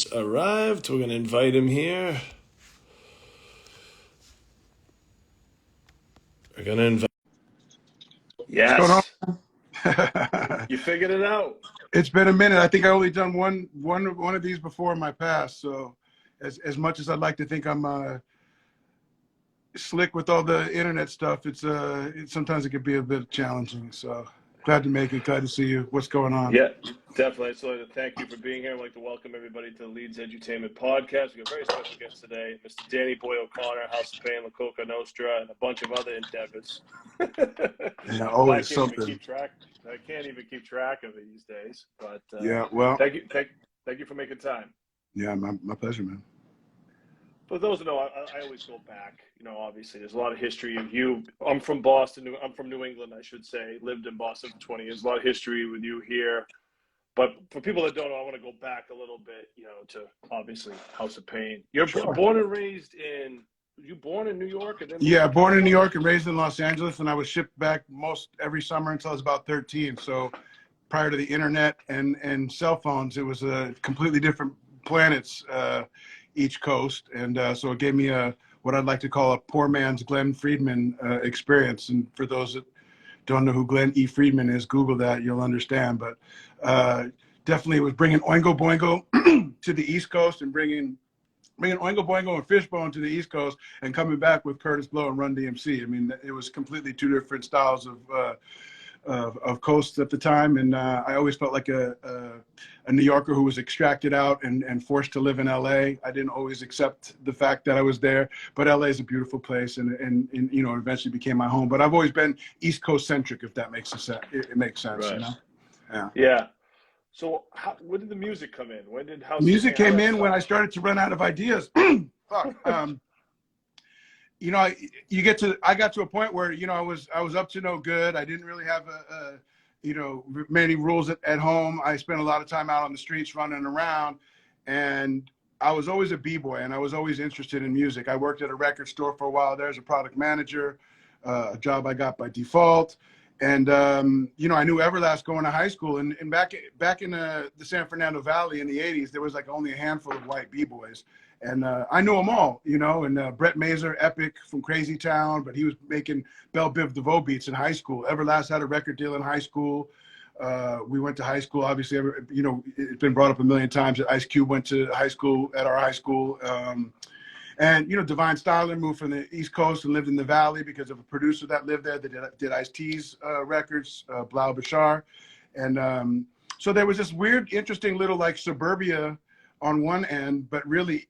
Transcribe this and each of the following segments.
Arrived. We're gonna invite him here. We're gonna invite. What's going Yes, on? you figured it out. It's been a minute. I think I only done one of these before in my past. So, as much as I'd like to think I'm slick with all the internet stuff, sometimes it could be a bit challenging. So, glad to make it. Glad to see you. What's going on? Yeah, definitely. So thank you for being here. I'd like to welcome everybody to the Leeds Edutainment Podcast. We got a very special guest today, Mr. Danny Boy O'Connor, House of Pain, La Coka Nostra, and a bunch of other endeavors. Yeah, I always can't even something. keep track. I can't even keep track of it these days. But Yeah. Well. thank you for making time. Yeah. My pleasure, man. For those who know, I always go back. Obviously, there's a lot of history of you. I'm from Boston. I'm from New England, I should say. Lived in Boston for 20 years. A lot of history with you here. But for people that don't know, I want to go back a little bit, to obviously House of Pain. You're Sure. born and raised in. You born in New York and then Yeah, born in New York and raised in Los Angeles, and I was shipped back most every summer until I was about 13. So prior to the internet and cell phones, it was a completely different planets each coast, and so it gave me what I'd like to call a poor man's Glenn Friedman experience. And for those that don't know who Glenn E. Friedman is, Google that, you'll understand. But definitely was bringing Oingo Boingo to the East Coast and bringing Oingo Boingo and Fishbone to the East Coast and coming back with Curtis Blow and Run DMC. I mean, it was completely two different styles of coasts at the time. And I always felt like a New Yorker who was extracted out and forced to live in LA. I didn't always accept the fact that I was there, but LA is a beautiful place and eventually became my home. But I've always been East Coast centric, if that makes sense. It makes sense, Right. Yeah. Yeah. So when did the music come in? When did House Music of Pain, came in when I started to run out of ideas. Fuck. I got to a point where, I was up to no good. I didn't really have many rules at home. I spent a lot of time out on the streets running around, and I was always a b-boy, and I was always interested in music. I worked at a record store for a while there as a product manager, a job I got by default. And, I knew Everlast going to high school. And back in the San Fernando Valley in the 80s, there was like only a handful of white b-boys. And I knew them all, and Brett Mazer, Epic from Crazy Town, but he was making Belle Biv DeVoe beats in high school. Everlast had a record deal in high school. We went to high school, obviously, it's been brought up a million times that Ice Cube went to high school at our high school. And, Divine Styler moved from the East Coast and lived in the Valley because of a producer that lived there that did Ice-T's records, Blau Bashar. And so there was this weird, interesting little like suburbia on one end, but really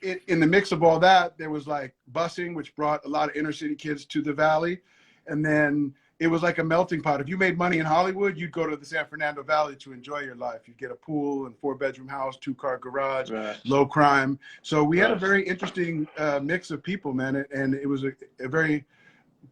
in the mix of all that, there was like busing, which brought a lot of inner city kids to the Valley. And then it was like a melting pot. If you made money in Hollywood, you'd go to the San Fernando Valley to enjoy your life. You'd get a pool and 4-bedroom house, 2-car garage, Right. Low crime. So we had a very interesting mix of people, man. And it was a very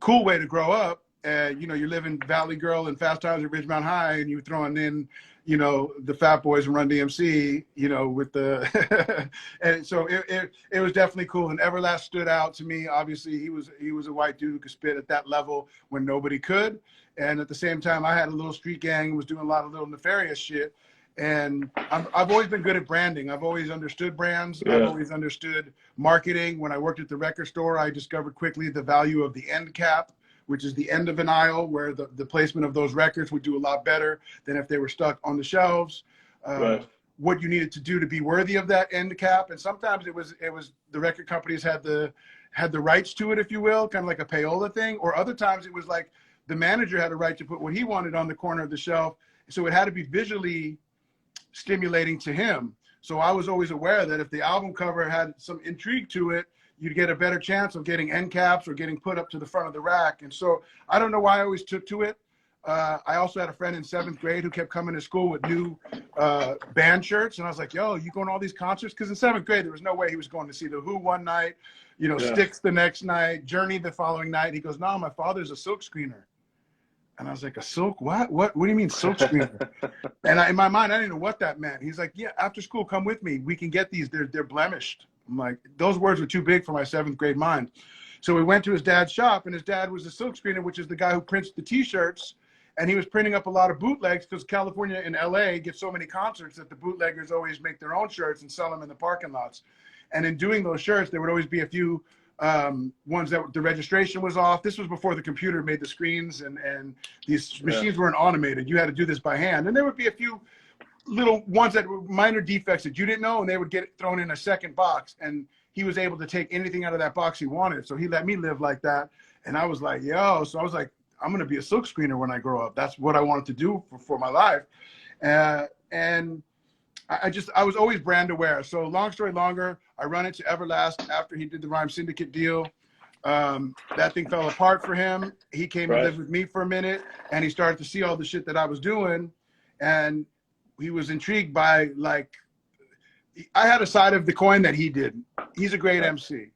cool way to grow up. You're living Valley Girl and Fast Times at Ridgemont High, and you're throwing in, the Fat Boys and Run DMC, with the, and so it was definitely cool. And Everlast stood out to me. Obviously, he was a white dude who could spit at that level when nobody could. And at the same time, I had a little street gang and was doing a lot of little nefarious shit. And I've always been good at branding. I've always understood brands. Yeah. I've always understood marketing. When I worked at the record store, I discovered quickly the value of the end cap, which is the end of an aisle where the placement of those records would do a lot better than if they were stuck on the shelves. Right. What you needed to do to be worthy of that end cap. And sometimes it was the record companies had the rights to it, if you will, kind of like a payola thing. Or other times it was like the manager had a right to put what he wanted on the corner of the shelf. So it had to be visually stimulating to him. So I was always aware that if the album cover had some intrigue to it, you'd get a better chance of getting end caps or getting put up to the front of the rack. And so I don't know why I always took to it. I also had a friend in 7th grade who kept coming to school with new band shirts. And I was like, yo, you going to all these concerts? Because in 7th grade, there was no way he was going to see The Who one night, Styx the next night, Journey the following night. He goes, no, my father's a silk screener. And I was like, a silk what? What do you mean silk screener? And in my mind, I didn't know what that meant. He's like, yeah, after school, come with me. We can get these. They're blemished. I'm like, those words were too big for my 7th grade mind. So we went to his dad's shop, and his dad was a silk screener, which is the guy who prints the T-shirts And he was printing up a lot of bootlegs because California and LA get so many concerts that the bootleggers always make their own shirts and sell them in the parking lots. And in doing those shirts, there would always be a few ones that the registration was off. This was before the computer made the screens, and these machines weren't automated. You had to do this by hand. And there would be a few little ones that were minor defects that you didn't know, and they would get thrown in a second box. And he was able to take anything out of that box he wanted. So he let me live like that. And I was like, yo, so I was like, I'm going to be a silk screener when I grow up. That's what I wanted to do for my life. And I was always brand aware. So long story longer, I run into Everlast after he did the Rhyme Syndicate deal. That thing fell apart for him. He came and lived with me for a minute, and he started to see all the shit that I was doing. And he was intrigued by, like, I had a side of the coin that he didn't. He's a great MC,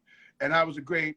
and I was a great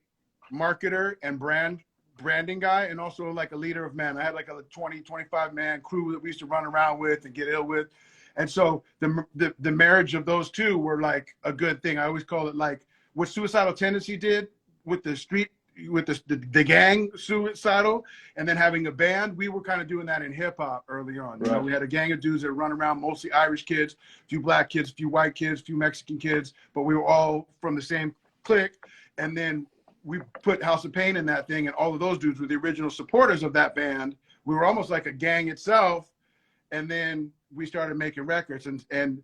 marketer and branding guy, and also like a leader of men. I had like a 25 man crew that we used to run around with and get ill with. And so the marriage of those two were like a good thing. I always call it like what Suicidal Tendency did with the street, with the gang Suicidal, and then having a band. We were kind of doing that in hip hop early on. You know, we had a gang of dudes that run around, mostly Irish kids, a few black kids, a few white kids, a few Mexican kids, but we were all from the same clique. And then we put House of Pain in that thing, and all of those dudes were the original supporters of that band. We were almost like a gang itself. And then we started making records, and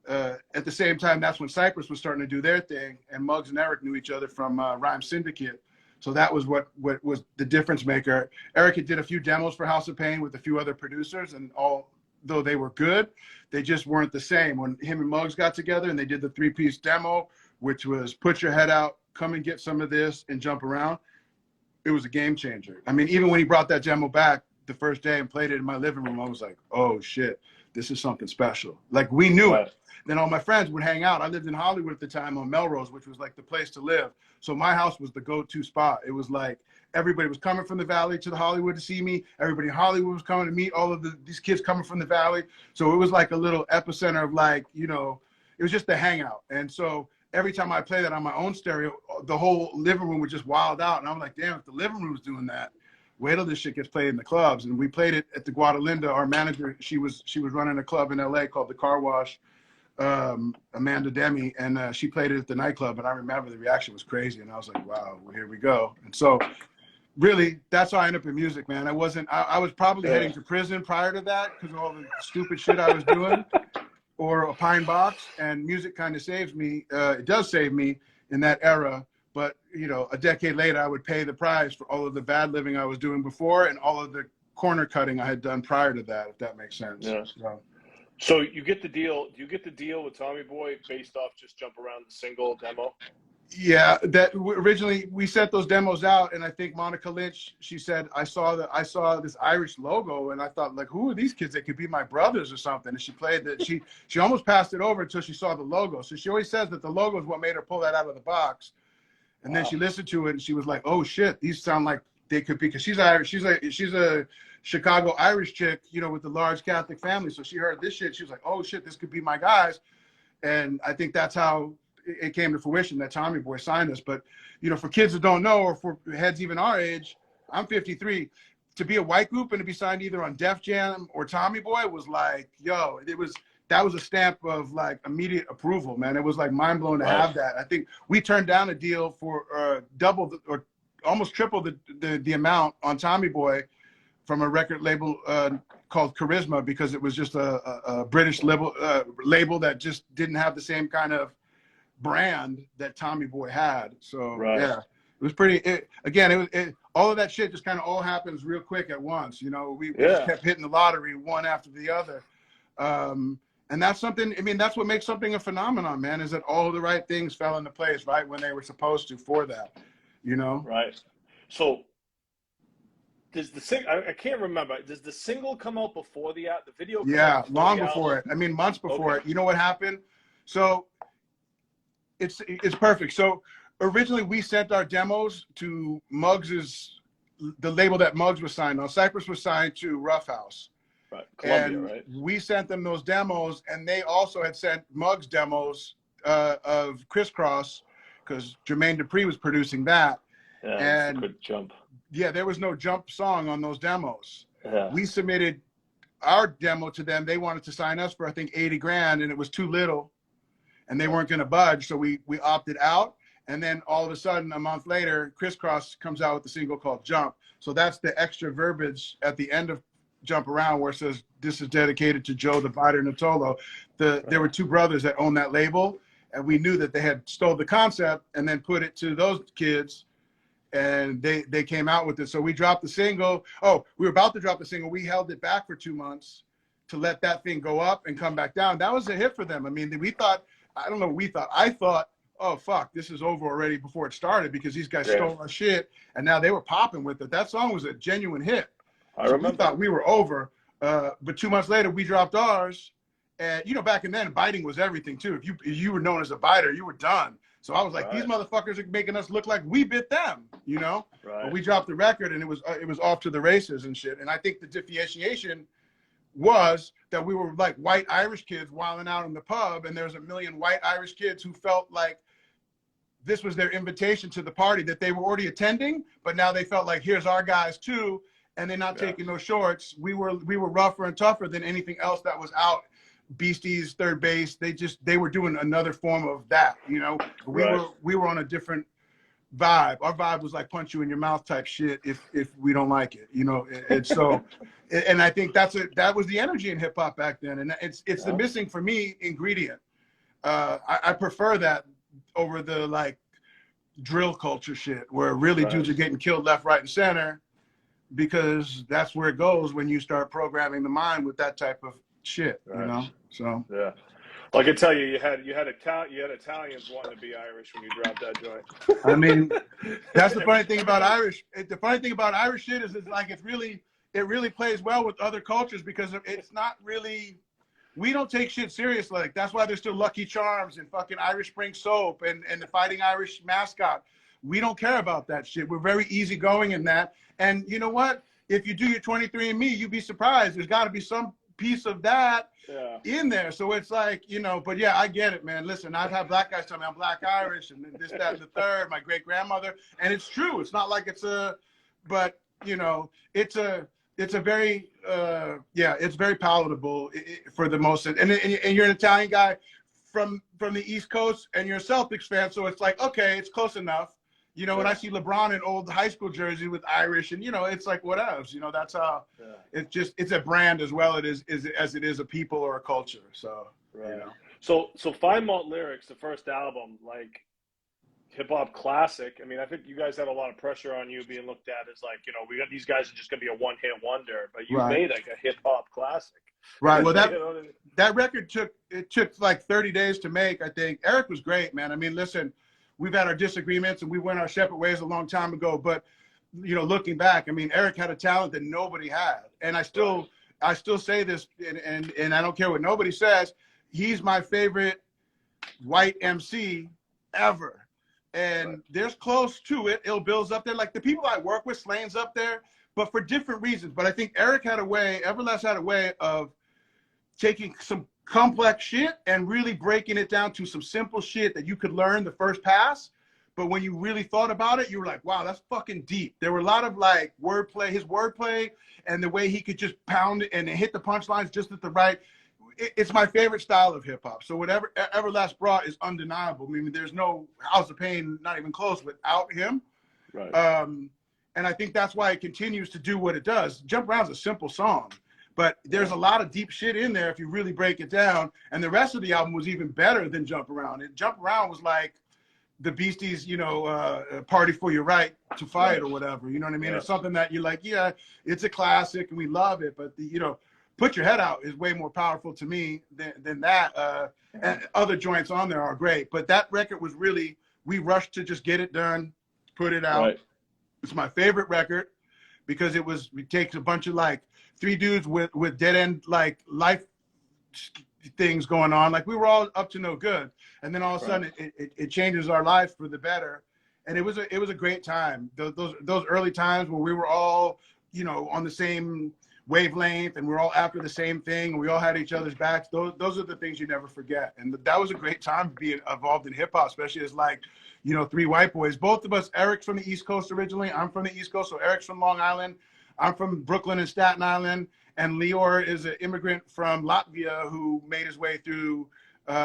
at the same time, that's when Cypress was starting to do their thing, and Muggs and Eric knew each other from Rhyme Syndicate. So that was what was the difference maker. Eric had did a few demos for House of Pain with a few other producers, and although they were good, they just weren't the same. When him and Muggs got together and they did the 3-piece demo, which was Put Your Head Out, Come and Get Some of This, and Jump Around, it was a game changer. I mean, even when he brought that demo back the first day and played it in my living room, I was like, oh shit, this is something special. Like, we knew it. Then all my friends would hang out. I lived in Hollywood at the time on Melrose, which was like the place to live. So my house was the go-to spot. It was like everybody was coming from the Valley to the Hollywood to see me. Everybody in Hollywood was coming to meet all of these kids coming from the Valley. So it was like a little epicenter of, like, you know, it was just the hangout. And so every time I play that on my own stereo, the whole living room would just wild out. And I'm like, damn, if the living room's doing that, wait till this shit gets played in the clubs. And we played it at the Guadalinda. Our manager, she was running a club in LA called the Car Wash, Amanda Demi, and she played it at the nightclub. And I remember the reaction was crazy. And I was like, wow, well, here we go. And so really, that's how I ended up in music, man. I was probably heading to prison prior to that because of all the stupid shit I was doing, or a pine box. And music kind of saves me. It does save me in that era. But, you know, a decade later, I would pay the price for all of the bad living I was doing before and all of the corner cutting I had done prior to that, if that makes sense. Yeah. So you get the deal. Do you get the deal with Tommy Boy based off just Jump Around, the single demo? Yeah, originally we sent those demos out, and I think Monica Lynch, she said, I saw this Irish logo, and I thought, like, who are these kids? They could be my brothers or something. And she played that. She almost passed it over until she saw the logo. So she always says that the logo is what made her pull that out of the box. And then she listened to it, and she was like, "Oh shit, these sound like they could be." Because she's Irish, she's a Chicago Irish chick, you know, with the large Catholic family. So she heard this shit, she was like, "Oh shit, this could be my guys." And I think that's how it came to fruition that Tommy Boy signed us. But, you know, for kids that don't know, or for heads even our age, I'm 53. To be a white group and to be signed either on Def Jam or Tommy Boy was like, yo, that was a stamp of, like, immediate approval, man. It was like mind blowing to have that. I think we turned down a deal for double or almost triple the amount on Tommy Boy from a record label called Charisma, because it was just a British label that just didn't have the same kind of brand that Tommy Boy had. So yeah, it was pretty. All of that shit just kind of all happens real quick at once. You know, we just kept hitting the lottery one after the other. And that's something, I mean, that's what makes something a phenomenon, man, is that all the right things fell into place right when they were supposed to for that, you know? Right. So does I can't remember, does the single come out before the video? Yeah, long before it. I mean, months before it. You know what happened? So it's perfect. So originally we sent our demos to the label that Muggs was signed on. Cypress was signed to Rough House. Right. Columbia, and right? We sent them those demos, and they also had sent Muggs demos of Crisscross, because Jermaine Dupri was producing that. Yeah, and good jump. Yeah, there was no jump song on those demos. Yeah. We submitted our demo to them. They wanted to sign us for, I think, 80 grand, and it was too little, and they weren't going to budge. So we opted out. And then all of a sudden, a month later, Crisscross comes out with a single called Jump. So that's the extra verbiage at the end of Jump Around where it says, this is dedicated to Joe, the Biter, and Natolo. There were two brothers that owned that label, and we knew that they had stole the concept and then put it to those kids, and they came out with it. So we dropped the single. Oh, we were about to drop the single. We held it back for 2 months to let that thing go up and come back down. That was a hit for them. I mean, we thought, I don't know what we thought. I thought, oh, fuck, this is over already before it started because these guys stole our shit, and now they were popping with it. That song was a genuine hit. I remember. We thought we were over, but 2 months later, we dropped ours. And, you know, back then, biting was everything, too. If you were known as a biter, you were done. So I was like, these motherfuckers are making us look like we bit them, you know? But we dropped the record, and it was off to the races and shit. And I think the differentiation was that we were like white Irish kids wilding out in the pub, and there's a million white Irish kids who felt like this was their invitation to the party that they were already attending, but now they felt like, here's our guys too, and they're not taking no shorts. We were rougher and tougher than anything else that was out. Beasties, Third Base, they were doing another form of that, you know. We were on a different vibe. Our vibe was like punch you in your mouth type shit if we don't like it, you know. And so, and I think that was the energy in hip hop back then, and it's the missing for me ingredient. I prefer that over the like drill culture shit where really dudes are getting killed left, right, and center, because that's where it goes when you start programming the mind with that type of shit, you know. So well, I can tell you had Italians wanting to be Irish when you dropped that joint. I mean, that's the funny thing about Irish. The funny thing about Irish shit is it's like it really plays well with other cultures because it's not really. We don't take shit serious. Like that's why there's still Lucky Charms and fucking Irish Spring Soap and the Fighting Irish mascot. We don't care about that shit. We're very easygoing in that. And you know what? If you do your 23andMe, you'd be surprised. There's got to be some piece of that in there. So it's like, you know, but yeah, I get it, man. Listen, I've had black guys tell me I'm black Irish and this, that, and the third, my great grandmother. And it's true. It's not like but you know, it's a very, it's very palatable for the most. And you're an Italian guy from the East Coast and you're a Celtics fan. So it's like, okay, it's close enough. You know, when I see LeBron in old high school jersey with Irish and, you know, it's like, what else? You know, that's how it's a brand as well as it is a people or a culture. So, you know. So Fine Malt Lyrics, the first album, like hip hop classic. I mean, I think you guys had a lot of pressure on you being looked at as like, you know, we got these guys are just going to be a one-hit wonder, but you made like a hip hop classic. Right. Well, that record took like 30 days to make, I think. Eric was great, man. I mean, listen, we've had our disagreements and we went our separate ways a long time ago, but you know, looking back, I mean, Eric had a talent that nobody had. And I still say this and I don't care what nobody says, he's my favorite white MC ever. And there's close to it. Ill Bill's up there. Like the people I work with, Slane's up there, but for different reasons. But I think Eric had a way, Everlast had a way of taking some complex shit and really breaking it down to some simple shit that you could learn the first pass. But when you really thought about it, you were like, wow, that's fucking deep. There were a lot of like wordplay, his wordplay and the way he could just pound it and hit the punchlines just at the right. It's my favorite style of hip hop. So whatever Everlast brought is undeniable. I mean, there's no House of Pain, not even close, without him. Right. And I think that's why it continues to do what it does. Jump Around's a simple song, but there's a lot of deep shit in there if you really break it down. And the rest of the album was even better than Jump Around. And Jump Around was like the Beasties, you know, Party for Your Right to Fight or whatever. You know what I mean? Yeah. It's something that you're like, yeah, it's a classic and we love it, but you know, Put Your Head Out is way more powerful to me than that. And other joints on there are great, but that record was really, we rushed to just get it done, put it out. Right. It's my favorite record because it takes a bunch of like three dudes with dead end like life things going on. Like we were all up to no good. And then all of a sudden it changes our life for the better. And it was a great time. Those early times where we were all, you know, on the same wavelength and we're all after the same thing and we all had each other's backs. Those are the things you never forget. And that was a great time to be involved in hip hop, especially as like, you know, three white boys. Both of us, Eric's from the East Coast originally. I'm from the East Coast. So Eric's from Long Island. I'm from Brooklyn and Staten Island, and Lior is an immigrant from Latvia who made his way through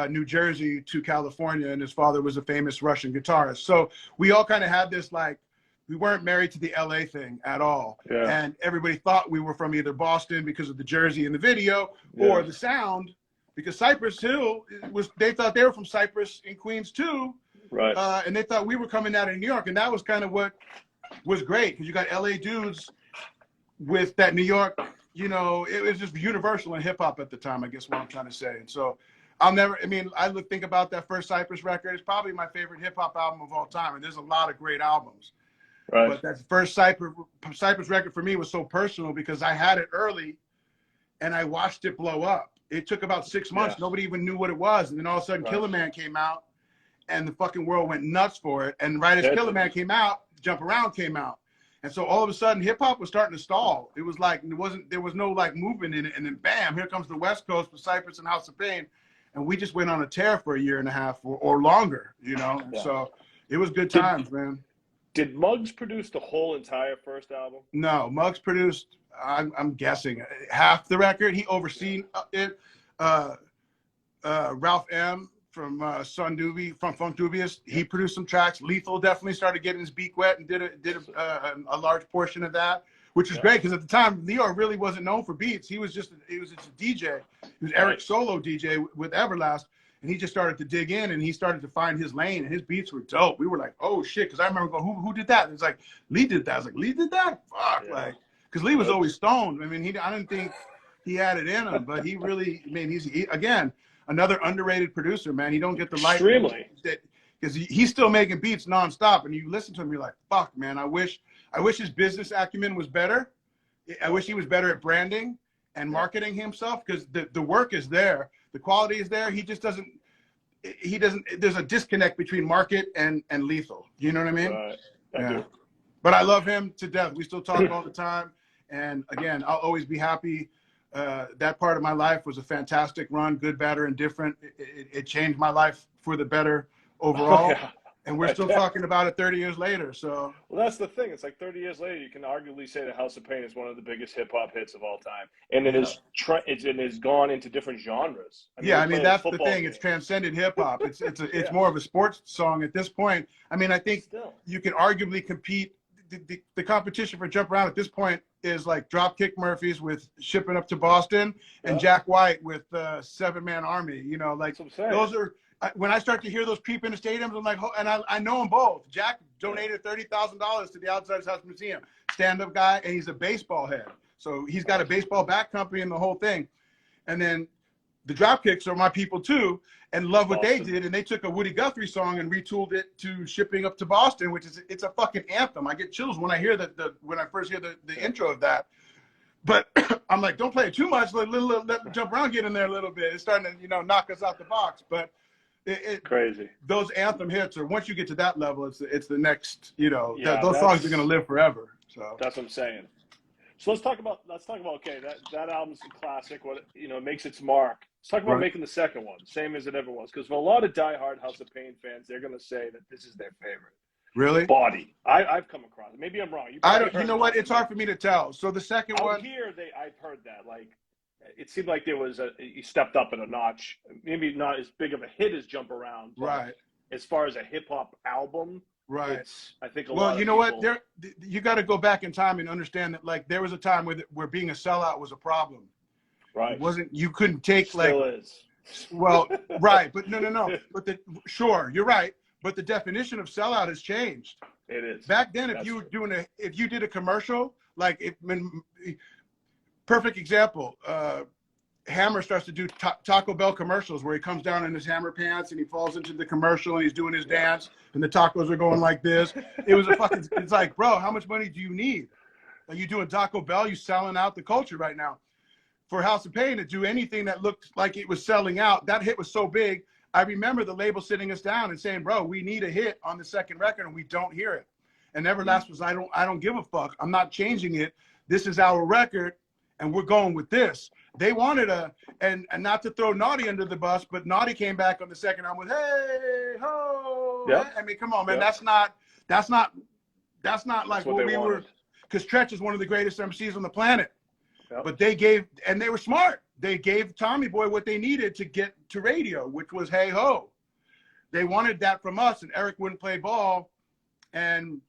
New Jersey to California, and his father was a famous Russian guitarist. So we all kind of had this, like, we weren't married to the LA thing at all. Yeah. And everybody thought we were from either Boston because of the jersey in the video, or the sound, because Cypress Hill they thought they were from Cypress in Queens too. Right. And they thought we were coming out of New York. And that was kind of what was great, because you got LA dudes with that New York, you know, it was just universal in hip hop at the time, I guess what I'm trying to say. And so I think about that first Cypress record. It's probably my favorite hip hop album of all time. And there's a lot of great albums. Right. But that first Cypress record for me was so personal, because I had it early and I watched it blow up. It took about 6 months. Yeah. Nobody even knew what it was. And then all of a sudden, Killer Man came out, and the fucking world went nuts for it. And right as Killer Man came out, Jump Around came out. And so all of a sudden, hip hop was starting to stall. It was like, there was no like movement in it. And then bam, here comes the West Coast with Cypress and House of Pain. And we just went on a tear for a year and a half or longer, you know? Yeah. So it was good times, man. Did Muggs produce the whole entire first album? No, Muggs produced, I'm guessing, half the record. He overseen it. Ralph M. from from Funk Dubious, he produced some tracks. Lethal definitely started getting his beak wet and did a large portion of that, which is great, because at the time Leo really wasn't known for beats. He was just a DJ. He was Eric's solo DJ with Everlast, and he just started to dig in, and he started to find his lane, and his beats were dope. We were like, oh shit, because I remember going, who did that? And it's like, Lee did that. I was like, Lee did that? Fuck, like, because Lee was always stoned. I mean, I didn't think he had it in him, but he really, I mean, again, another underrated producer, man. He don't get the light. Extremely. Because he's still making beats nonstop, and you listen to him, you're like, fuck, man, I wish his business acumen was better. I wish he was better at branding and marketing himself, because the work is there. The quality is there. He just doesn't, there's a disconnect between market and Lethal. You know what I mean? I do. But I love him to death. We still talk all the time. And again, I'll always be happy. That part of my life was a fantastic run, good, bad, or indifferent. It changed my life for the better overall. And we're still talking about it 30 years later. So, well, that's the thing. It's like 30 years later, you can arguably say that House of Pain is one of the biggest hip hop hits of all time, and it has gone into different genres. I mean that's the thing. It's transcended hip hop. It's more of a sports song at this point. I mean, I think you can arguably compete. The competition for Jump Around at this point is like Dropkick Murphys with Shipping Up to Boston and Jack White with 7-Man Army. You know, like those are. When I start to hear those creep into stadiums, I'm like, and I know them both. Jack donated $30,000 to the Outside House Museum, stand-up guy, and he's a baseball head. So he's got a baseball bat company and the whole thing. And then the Dropkicks are my people too, and love what they did. And they took a Woody Guthrie song and retooled it to Shipping Up to Boston, which is it's a fucking anthem. I get chills when I hear when I first hear the intro of that. But I'm like, don't play it too much. Let Jump Around get in there a little bit. It's starting to knock us out the box, but. Crazy. Those anthem hits, or once you get to that level, it's the next. Those songs are gonna live forever. So that's what I'm saying. So let's talk about okay, that album's a classic. What makes its mark. Let's talk about making the second one, same as it ever was. Because for a lot of diehard House of Pain fans, they're gonna say that this is their favorite. Really? Body. I've come across it. Maybe I'm wrong. I don't. You know what? It's hard for me to tell. So the second one. Here, I've heard that it seemed like there was you stepped up in a notch. Maybe not as big of a hit as Jump Around. Right. As far as a hip hop album. Right. I think what? You got to go back in time and understand that there was a time where being a sellout was a problem. Right. It wasn't. You couldn't take Still is. Well, right, but no. But sure, you're right. But the definition of sellout has changed. It is. Back then, if you did a commercial, perfect example, Hammer starts to do Taco Bell commercials where he comes down in his Hammer pants and he falls into the commercial and he's doing his dance and the tacos are going like this. It was it's like, bro, how much money do you need? Are you doing Taco Bell? You selling out the culture right now. For House of Pain to do anything that looked like it was selling out, that hit was so big. I remember the label sitting us down and saying, bro, we need a hit on the second record and we don't hear it. And Everlast was, I don't give a fuck. I'm not changing it. This is our record. And we're going with this. They wanted and not to throw Naughty under the bus, but Naughty came back on the second album with "Hey Ho." Yeah. I mean, come on, man. That's not like what we were. because Tretch is one of the greatest MCs on the planet. Yep. But and they were smart. They gave Tommy Boy what they needed to get to radio, which was Hey Ho. They wanted that from us, and Eric wouldn't play ball, and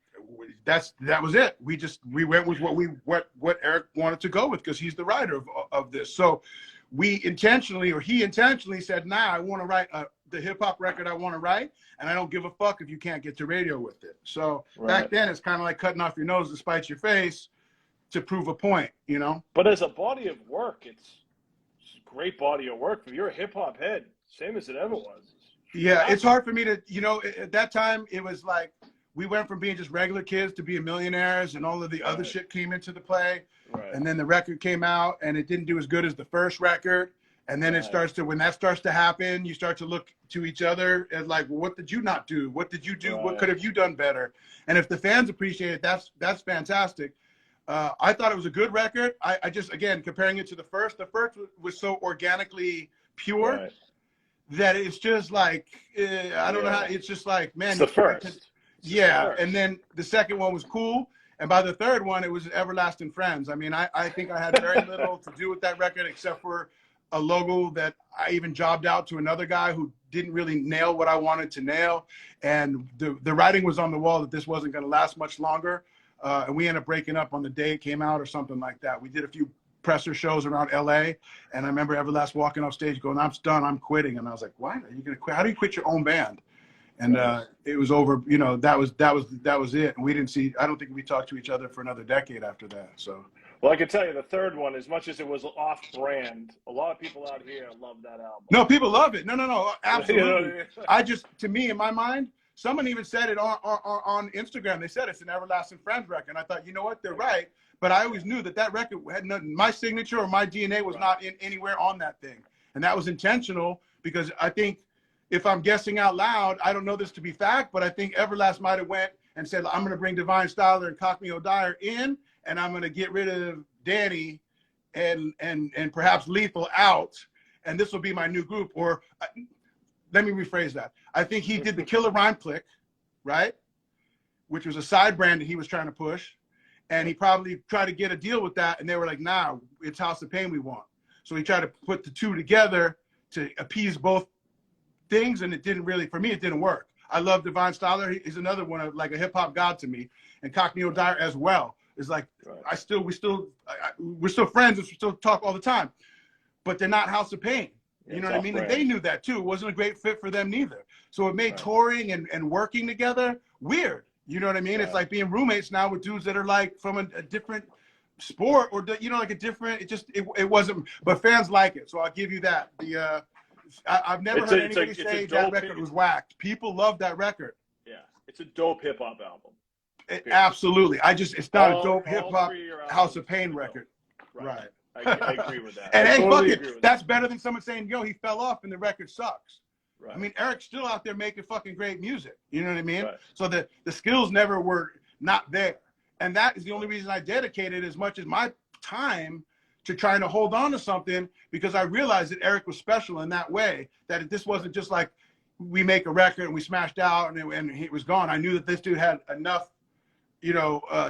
that was it. We went with what Eric wanted to go with, because he's the writer of this. So he intentionally said, nah, I want to write the hip hop record I want to write, and I don't give a fuck if you can't get to radio with it. So back then, it's kind of like cutting off your nose to spite your face to prove a point, you know? But as a body of work, it's a great body of work. If you're a hip hop head, same as it ever was. Yeah, it's hard for me to, at that time, it was like, we went from being just regular kids to being millionaires, and all of the other shit came into the play. Right. And then the record came out, and it didn't do as good as the first record. And then when that starts to happen, you start to look to each other and like, well, what did you not do? What did you do? Right. What could have you done better? And if the fans appreciate it, that's fantastic. I thought it was a good record. I just, again, comparing it to the first was so organically pure that it's just like, I don't know how, it's just like, man. It's the first. And then the second one was cool. And by the third one, it was Everlasting Friends. I mean, I think I had very little to do with that record, except for a logo that I even jobbed out to another guy who didn't really nail what I wanted to nail. And the writing was on the wall that this wasn't going to last much longer. And we ended up breaking up on the day it came out or something like that. We did a few presser shows around LA. And I remember Everlast walking off stage going, I'm done, I'm quitting. And I was like, what? Are you going to quit? How do you quit your own band? And it was over, that was it. And we didn't see, I don't think we talked to each other for another decade after that. So. Well, I can tell you the third one, as much as it was off brand, a lot of people out here love that album. No, people love it. No, absolutely. To me, in my mind, someone even said it on Instagram. They said it's an Everlasting Friends record. And I thought, you know what, they're right. But I always knew that record had nothing, my signature or my DNA was not anywhere on that thing. And that was intentional, because I think, if I'm guessing out loud, I don't know this to be fact, but I think Everlast might have went and said, I'm going to bring Divine Styler and Cockney O'Dyer in, and I'm going to get rid of Danny and perhaps Lethal out, and this will be my new group. Or let me rephrase that. I think he did the Killer Rhyme Click, right? Which was a side brand that he was trying to push. And he probably tried to get a deal with that, and they were like, nah, it's House of Pain we want. So he tried to put the two together to appease both things, and it didn't really, for me, it didn't work. I love Divine Styler. He's another one of like a hip hop god to me, and Cockney O'Dyer as well. It's like we're still friends, and we still talk all the time, but they're not House of Pain. You know what I mean? And they knew that too. It wasn't a great fit for them neither. So it made touring and working together weird. You know what I mean? It's like being roommates now with dudes that are like from a different sport, or like a different. It wasn't. But fans like it, so I'll give you that. I've never heard anybody say that record was whacked. People love that record. Yeah, it's a dope hip hop album. Absolutely. It's not a dope hip hop House of Pain record. Right. I agree with that. And hey, fuck it. That's better than someone saying, yo, he fell off and the record sucks. Right. I mean, Eric's still out there making fucking great music. You know what I mean? Right. So the skills never were not there. And that is the only reason I dedicated as much as my time to trying to hold on to something, because I realized that Eric was special in that way, that this wasn't just like we make a record and we smashed out and he was gone. I knew that this dude had enough,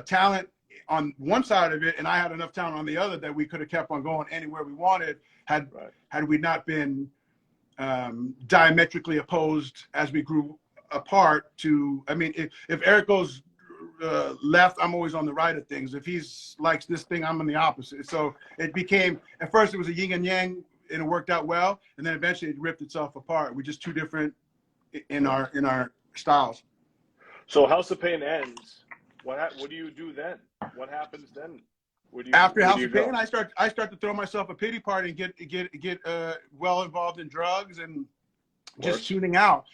talent on one side of it, and I had enough talent on the other that we could have kept on going anywhere we wanted had we not been diametrically opposed as we grew apart. I mean, if Eric goes left, I'm always on the right of things. If he's likes this thing, I'm on the opposite. So it became, at first it was a yin and yang, and it worked out well, and then eventually it ripped itself apart. We're just too different in our styles. So House of Pain ends. What do you do then? What happens then? After House of Pain, I start to throw myself a pity party and get well involved in drugs and just tuning out.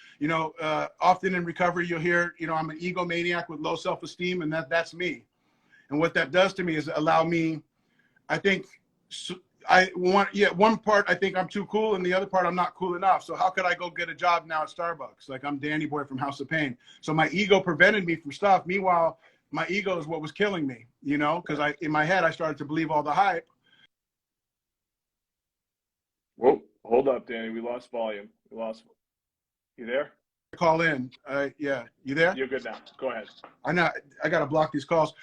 Often in recovery, you'll hear, I'm an egomaniac with low self-esteem, and that's me. And what that does to me is allow me, I think, one part I think I'm too cool, and the other part I'm not cool enough. So how could I go get a job now at Starbucks? Like, I'm Danny Boy from House of Pain. So my ego prevented me from stuff. Meanwhile, my ego is what was killing me, because in my head I started to believe all the hype. Whoa, hold up, Danny. We lost volume. You there? Call in. Yeah, you there? You're good now. Go ahead. I know. I got to block these calls.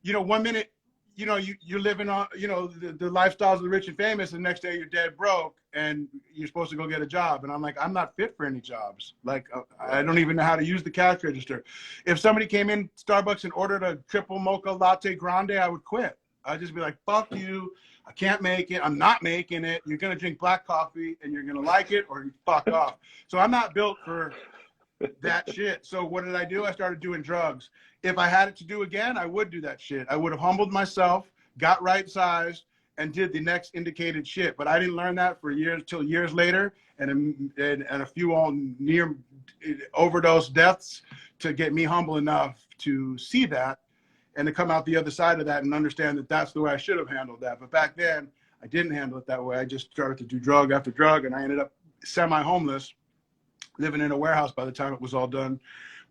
you know, 1 minute, you know, you're living on, you know, the lifestyles of the rich and famous, and the next day you're dead broke and you're supposed to go get a job. And I'm like, I'm not fit for any jobs. Like, I don't even know how to use the cash register. If somebody came in Starbucks and ordered a triple mocha latte grande, I would quit. I'd just be like, fuck you. I can't make it. I'm not making it. You're going to drink black coffee and you're going to like it, or you fuck off. So I'm not built for that shit. So what did I do? I started doing drugs. If I had it to do again, I would do that shit. I would have humbled myself, got right sized, and did the next indicated shit. But I didn't learn that for years, till years later, and a few all near overdose deaths to get me humble enough to see that and to come out the other side of that and understand that that's the way I should have handled that. But back then, I didn't handle it that way. I just started to do drug after drug, and I ended up semi-homeless, living in a warehouse by the time it was all done,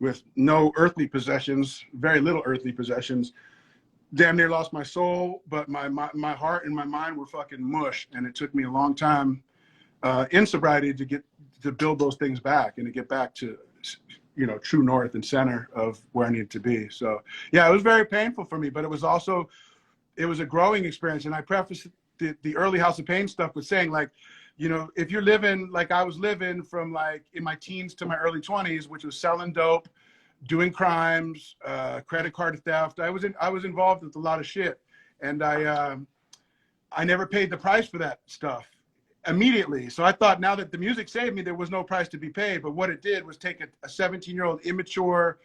with no earthly possessions, very little earthly possessions. Damn near lost my soul, but my heart and my mind were fucking mush, and it took me a long time in sobriety to build those things back and to get back to, you know, true north and center of where I needed to be. So yeah, it was very painful for me, but it was a growing experience. And I prefaced the early House of Pain stuff with saying, like, you know, if you're living like I was living from like in my teens to my early 20s, which was selling dope, doing crimes, credit card theft. I was involved with a lot of shit, and I never paid the price for that stuff immediately. So I thought, now that the music saved me, there was no price to be paid. But what it did was take a 17-year-old immature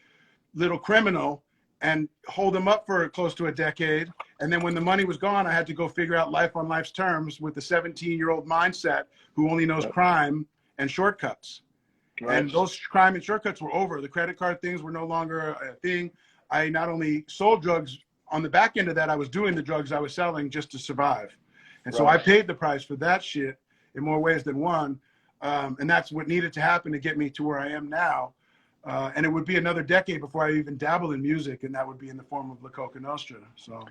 little criminal and hold him up for close to a decade. And then when the money was gone, I had to go figure out life on life's terms with the 17-year-old mindset who only knows crime and shortcuts. Right. And those crime and shortcuts were over. The credit card things were no longer a thing. I not only sold drugs, on the back end of that, I was doing the drugs I was selling just to survive. And so I paid the price for that shit in more ways than one. And that's what needed to happen to get me to where I am now. And it would be another decade before I even dabble in music, and that would be in the form of La Coka Nostra. So.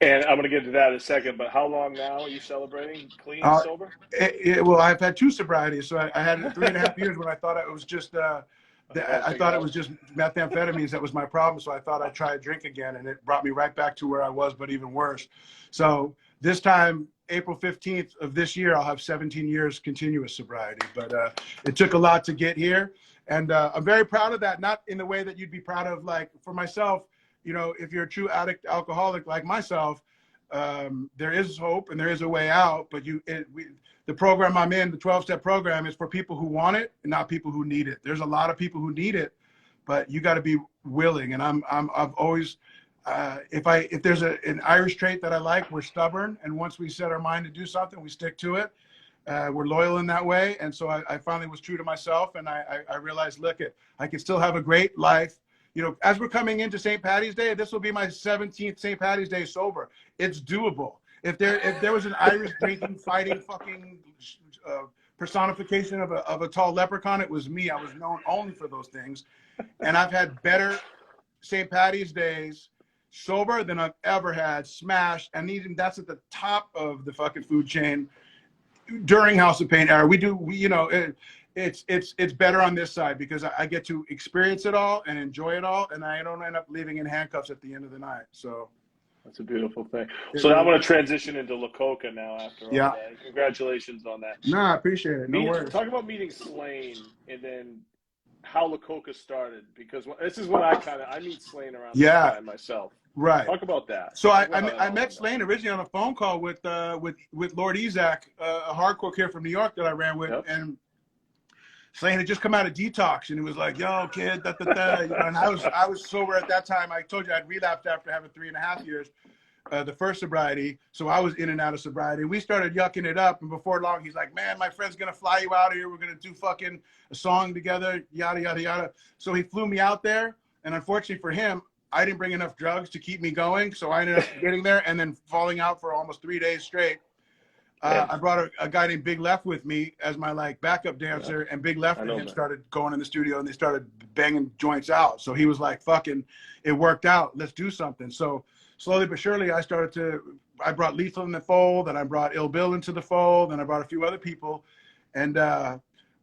And I'm going to get to that in a second, but how long now are you celebrating clean, sober? Well, I've had two sobrieties. So I had 3.5 years when I thought it was just, I thought it was just methamphetamines that was my problem. So I thought I'd try a drink again, and it brought me right back to where I was, but even worse. So this time, April 15th of this year, I'll have 17 years continuous sobriety. But it took a lot to get here. And I'm very proud of that, not in the way that you'd be proud of, like, for myself, you know, if you're a true addict, alcoholic like myself, there is hope and there is a way out. But the program I'm in, the 12-step program, is for people who want it and not people who need it. There's a lot of people who need it, but you got to be willing. And I've always, if there's an Irish trait that I like, we're stubborn. And once we set our mind to do something, we stick to it. We're loyal in that way. And so I finally was true to myself, and I realized, look, I can still have a great life. You know, as we're coming into St. Patty's Day, this will be my 17th St. Patty's Day sober. It's doable. If there was an Irish drinking, fighting, fucking personification of a tall leprechaun, it was me. I was known only for those things. And I've had better St. Patty's Days sober than I've ever had smashed. And even that's at the top of the fucking food chain during House of Pain era. It's better on this side because I get to experience it all and enjoy it all, and I don't end up living in handcuffs at the end of the night. So that's a beautiful thing. So now I'm going to transition into La Coka now after all that. Congratulations on that. No, I appreciate it. No worries. Talk about meeting Slain and then how La Coka started, because this is when I meet Slain around this time myself. Right. Talk about that. So I met Slain originally on a phone call with Lord Ezak, a hardcore kid from New York that I ran with, and Slain had just come out of detox, and he was like, "Yo, kid, da da da." You know, and I was sober at that time. I told you I'd relapsed after having 3.5 years, the first sobriety. So I was in and out of sobriety. We started yucking it up, and before long, he's like, "Man, my friend's gonna fly you out here. We're gonna do fucking a song together, yada yada yada." So he flew me out there, and unfortunately for him, I didn't bring enough drugs to keep me going. So I ended up getting there and then falling out for almost 3 days straight. I brought a guy named Big Left with me as my like backup dancer, and Big Left and him started going in the studio, and they started banging joints out. So he was like, fucking, it worked out. Let's do something. So slowly but surely, I brought Lethal in the fold, and I brought Ill Bill into the fold, and I brought a few other people. And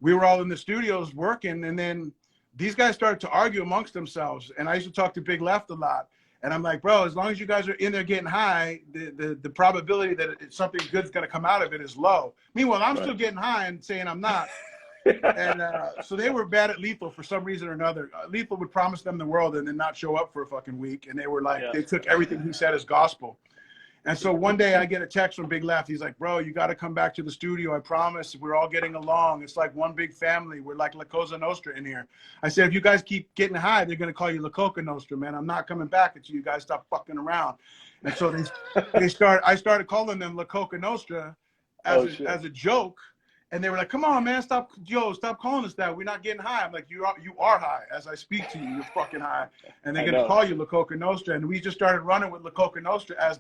we were all in the studios working, and then these guys started to argue amongst themselves. And I used to talk to Big Left a lot. And I'm like, bro, as long as you guys are in there getting high, the probability that something good's going to come out of it is low. Meanwhile, I'm still getting high and saying I'm not. And so they were bad at Lethal for some reason or another. Lethal would promise them the world and then not show up for a fucking week. And they were like, they took everything he said as gospel. And so one day I get a text from Big Left. He's like, bro, you got to come back to the studio. I promise. We're all getting along. It's like one big family. We're like La Coka Nostra in here. I said, if you guys keep getting high, they're going to call you La Coka Nostra, man. I'm not coming back until you guys stop fucking around. And so I started calling them La Coka Nostra as a joke. And they were like, come on, man, stop calling us that. We're not getting high. I'm like, you are high. As I speak to you, you're fucking high. And they're going to call you La Coka Nostra. And we just started running with La Coka Nostra as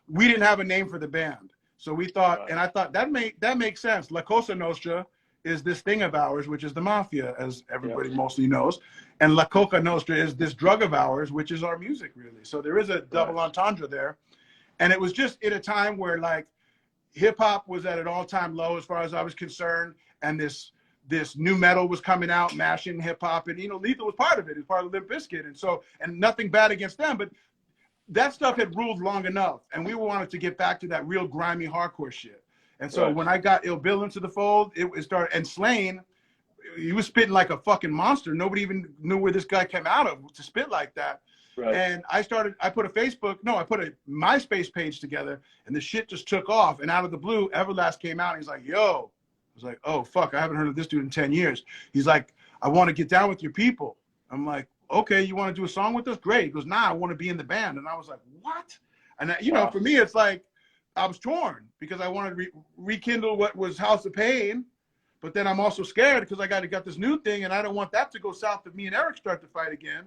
we didn't have a name for the band. So we thought, and I thought that makes sense. La Cosa Nostra is this thing of ours, which is the mafia, as everybody mostly knows. And La Coka Nostra is this drug of ours, which is our music, really. So there is a double entendre there. And it was just at a time where, like, hip-hop was at an all-time low as far as I was concerned. And this new metal was coming out, mashing hip-hop. And, Lethal was part of it. It was part of Limp Bizkit. And nothing bad against them, but that stuff had ruled long enough, and we wanted to get back to that real grimy hardcore shit. And so when I got Ill Bill into the fold, it started. And Slain, he was spitting like a fucking monster. Nobody even knew where this guy came out of to spit like that. Right. And I put a MySpace page together, and the shit just took off. And out of the blue, Everlast came out, and he's like, yo. I was like, oh, fuck, I haven't heard of this dude in 10 years. He's like, I want to get down with your people. I'm like, okay, you want to do a song with us? Great. He goes, nah, I want to be in the band. And I was like, what? And, for me, it's like, I was torn because I wanted to rekindle what was House of Pain. But then I'm also scared because I got this new thing, and I don't want that to go south if me and Eric start to fight again.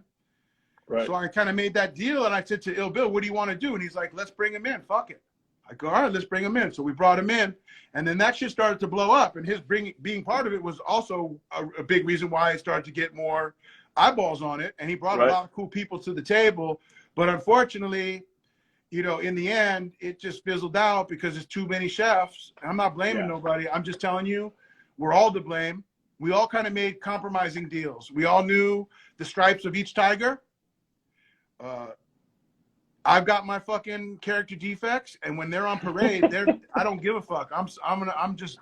Right. So I kind of made that deal, and I said to Ill Bill, what do you want to do? And he's like, let's bring him in. Fuck it. I go, all right, let's bring him in. So we brought him in, and then that shit started to blow up. And his being part of it was also a big reason why I started to get more eyeballs on it, and he brought a lot of cool people to the table. But unfortunately, in the end, it just fizzled out because there's too many chefs. I'm not blaming nobody. I'm just telling you, we're all to blame. We all kind of made compromising deals. We all knew the stripes of each tiger. I've got my fucking character defects, and when they're on parade, I don't give a fuck. I'm just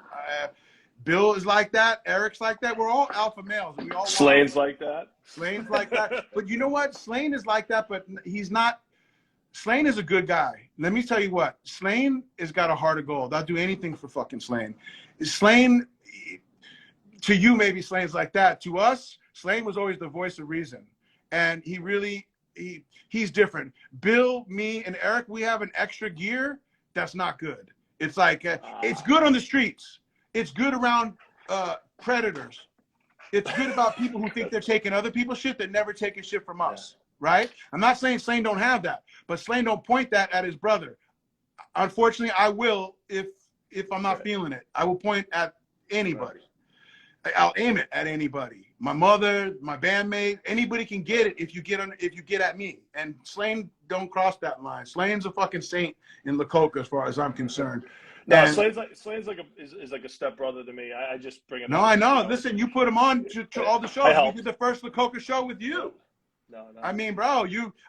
Bill is like that. Eric's like that. We're all alpha males. And we all Slane's like that. Slane's like that. But you know what? Slane is like that, but he's not. Slane is a good guy. Let me tell you what. Slane has got a heart of gold. I'll do anything for fucking Slane. Slane, to you, maybe Slane's like that. To us, Slane was always the voice of reason. And he's different. Bill, me, and Eric, we have an extra gear that's not good. It's like, it's good on the streets. It's good around predators. It's good about people who think they're taking other people's shit that never taking shit from us, right? I'm not saying Slane don't have that, but Slane don't point that at his brother. Unfortunately, I will if I'm not feeling it. I will point at anybody. I'll aim it at anybody. My mother, my bandmate, anybody can get it if you get at me. And Slane don't cross that line. Slane's a fucking saint in La Coka as far as I'm concerned. No, Slane's like a stepbrother to me. I just bring him. No, I know. Listen, you put him on to all the shows. We did the first La Coka show with you. No. I mean, bro,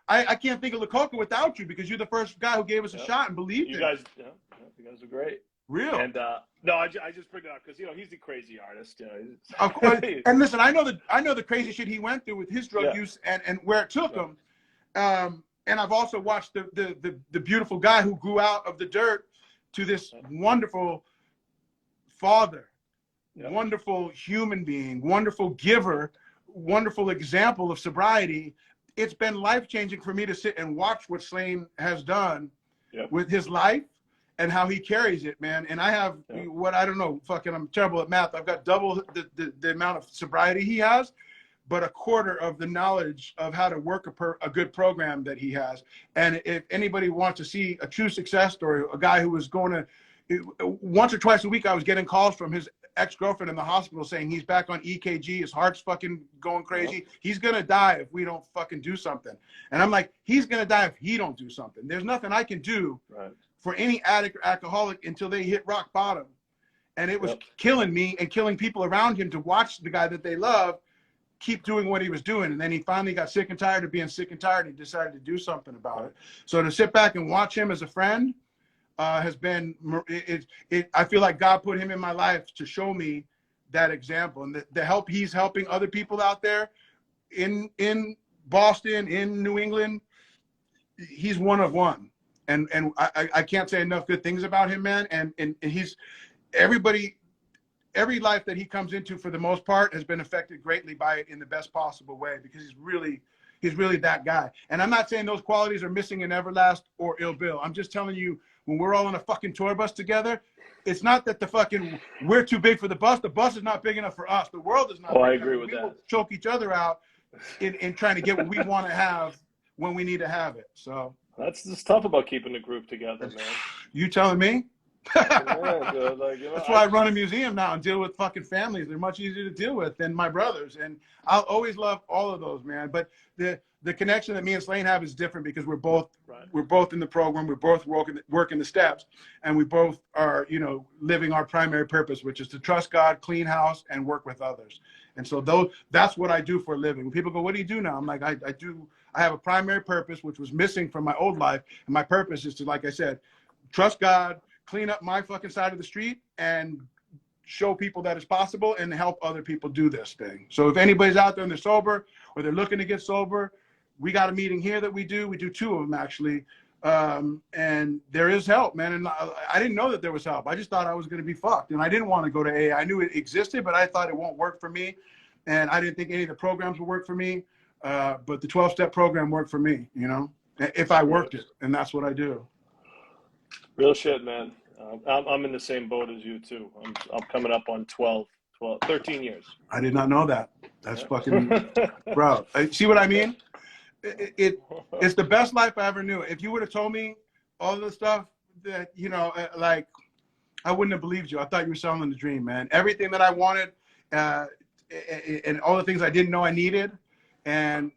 I can't think of La Coka without you because you're the first guy who gave us a shot and believed it. You guys are great. Real. And no, I just bring it up because he's a crazy artist. Of course. And listen, I know the crazy shit he went through with his drug use and where it took him. And I've also watched the beautiful guy who grew out of the dirt to this wonderful father, wonderful human being, wonderful giver, wonderful example of sobriety. It's been life-changing for me to sit and watch what Slane has done with his life and how he carries it, man. And I have I don't know, I'm terrible at math. I've got double the amount of sobriety he has, but a quarter of the knowledge of how to work a good program that he has. And if anybody wants to see a true success story, a guy who was going to, once or twice a week, I was getting calls from his ex-girlfriend in the hospital saying he's back on EKG, his heart's fucking going crazy. He's gonna die if we don't fucking do something. And I'm like, he's gonna die if he don't do something. There's nothing I can do for any addict or alcoholic until they hit rock bottom. And it was killing me and killing people around him to watch the guy that they love keep doing what he was doing. And then he finally got sick and tired of being sick and tired, and he decided to do something about it. So to sit back and watch him as a friend has been, I feel like God put him in my life to show me that example, and the help he's helping other people out there in Boston, in New England. He's one of one. And I can't say enough good things about him, man. And he's every life that he comes into, for the most part, has been affected greatly by it in the best possible way, because he's really that guy. And I'm not saying those qualities are missing in Everlast or Ill Bill. I'm just telling you, when we're all on a fucking tour bus together, it's not that we're too big for the bus. The bus is not big enough for us. The world is not big enough. I agree with that. Will choke each other out in trying to get what we want to have when we need to have it. So that's just tough about keeping the group together, man. You telling me? Yeah, dude, like, that's why I run a museum now and deal with fucking families. They're much easier to deal with than my brothers, and I'll always love all of those, man. But the connection that me and Slane have is different, because we're both in the program, we're both working the steps, and we both are, you know, living our primary purpose, which is to trust God, clean house, and work with others. And so that's what I do for a living. When people go, "What do you do now?" I'm like, I have a primary purpose, which was missing from my old life, and my purpose is to, like I said, trust God, clean up my fucking side of the street, and show people that it's possible, and help other people do this thing. So if anybody's out there and they're sober, or they're looking to get sober, we got a meeting here that we do 2 of them actually. And there is help, man. And I didn't know that there was help. I just thought I was going to be fucked, and I didn't want to go to AA. I knew it existed, but I thought it won't work for me. And I didn't think any of the programs would work for me. But the 12-step program worked for me, you know, if I worked it. And that's what I do. Real shit, man. I'm in the same boat as you too. I'm coming up on 13 years. I did not know that. That's fucking, bro. See what I mean? It's the best life I ever knew. If you would have told me all the stuff that, you know, like, I wouldn't have believed you. I thought you were selling the dream, man. Everything that I wanted, and all the things I didn't know I needed. And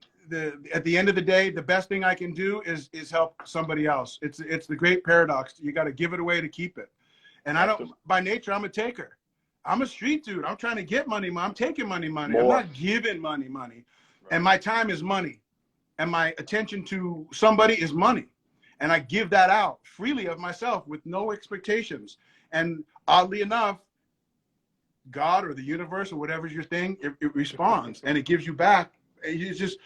at the end of the day, the best thing I can do is help somebody else. It's the great paradox. You got to give it away to keep it. And I don't, by nature, I'm a taker. I'm a street dude. I'm trying to get money. I'm taking money. More. I'm not giving money. Right. And my time is money. And my attention to somebody is money. And I give that out freely of myself with no expectations. And oddly enough, God or the universe or whatever's your thing, it responds and it gives you back. It's just,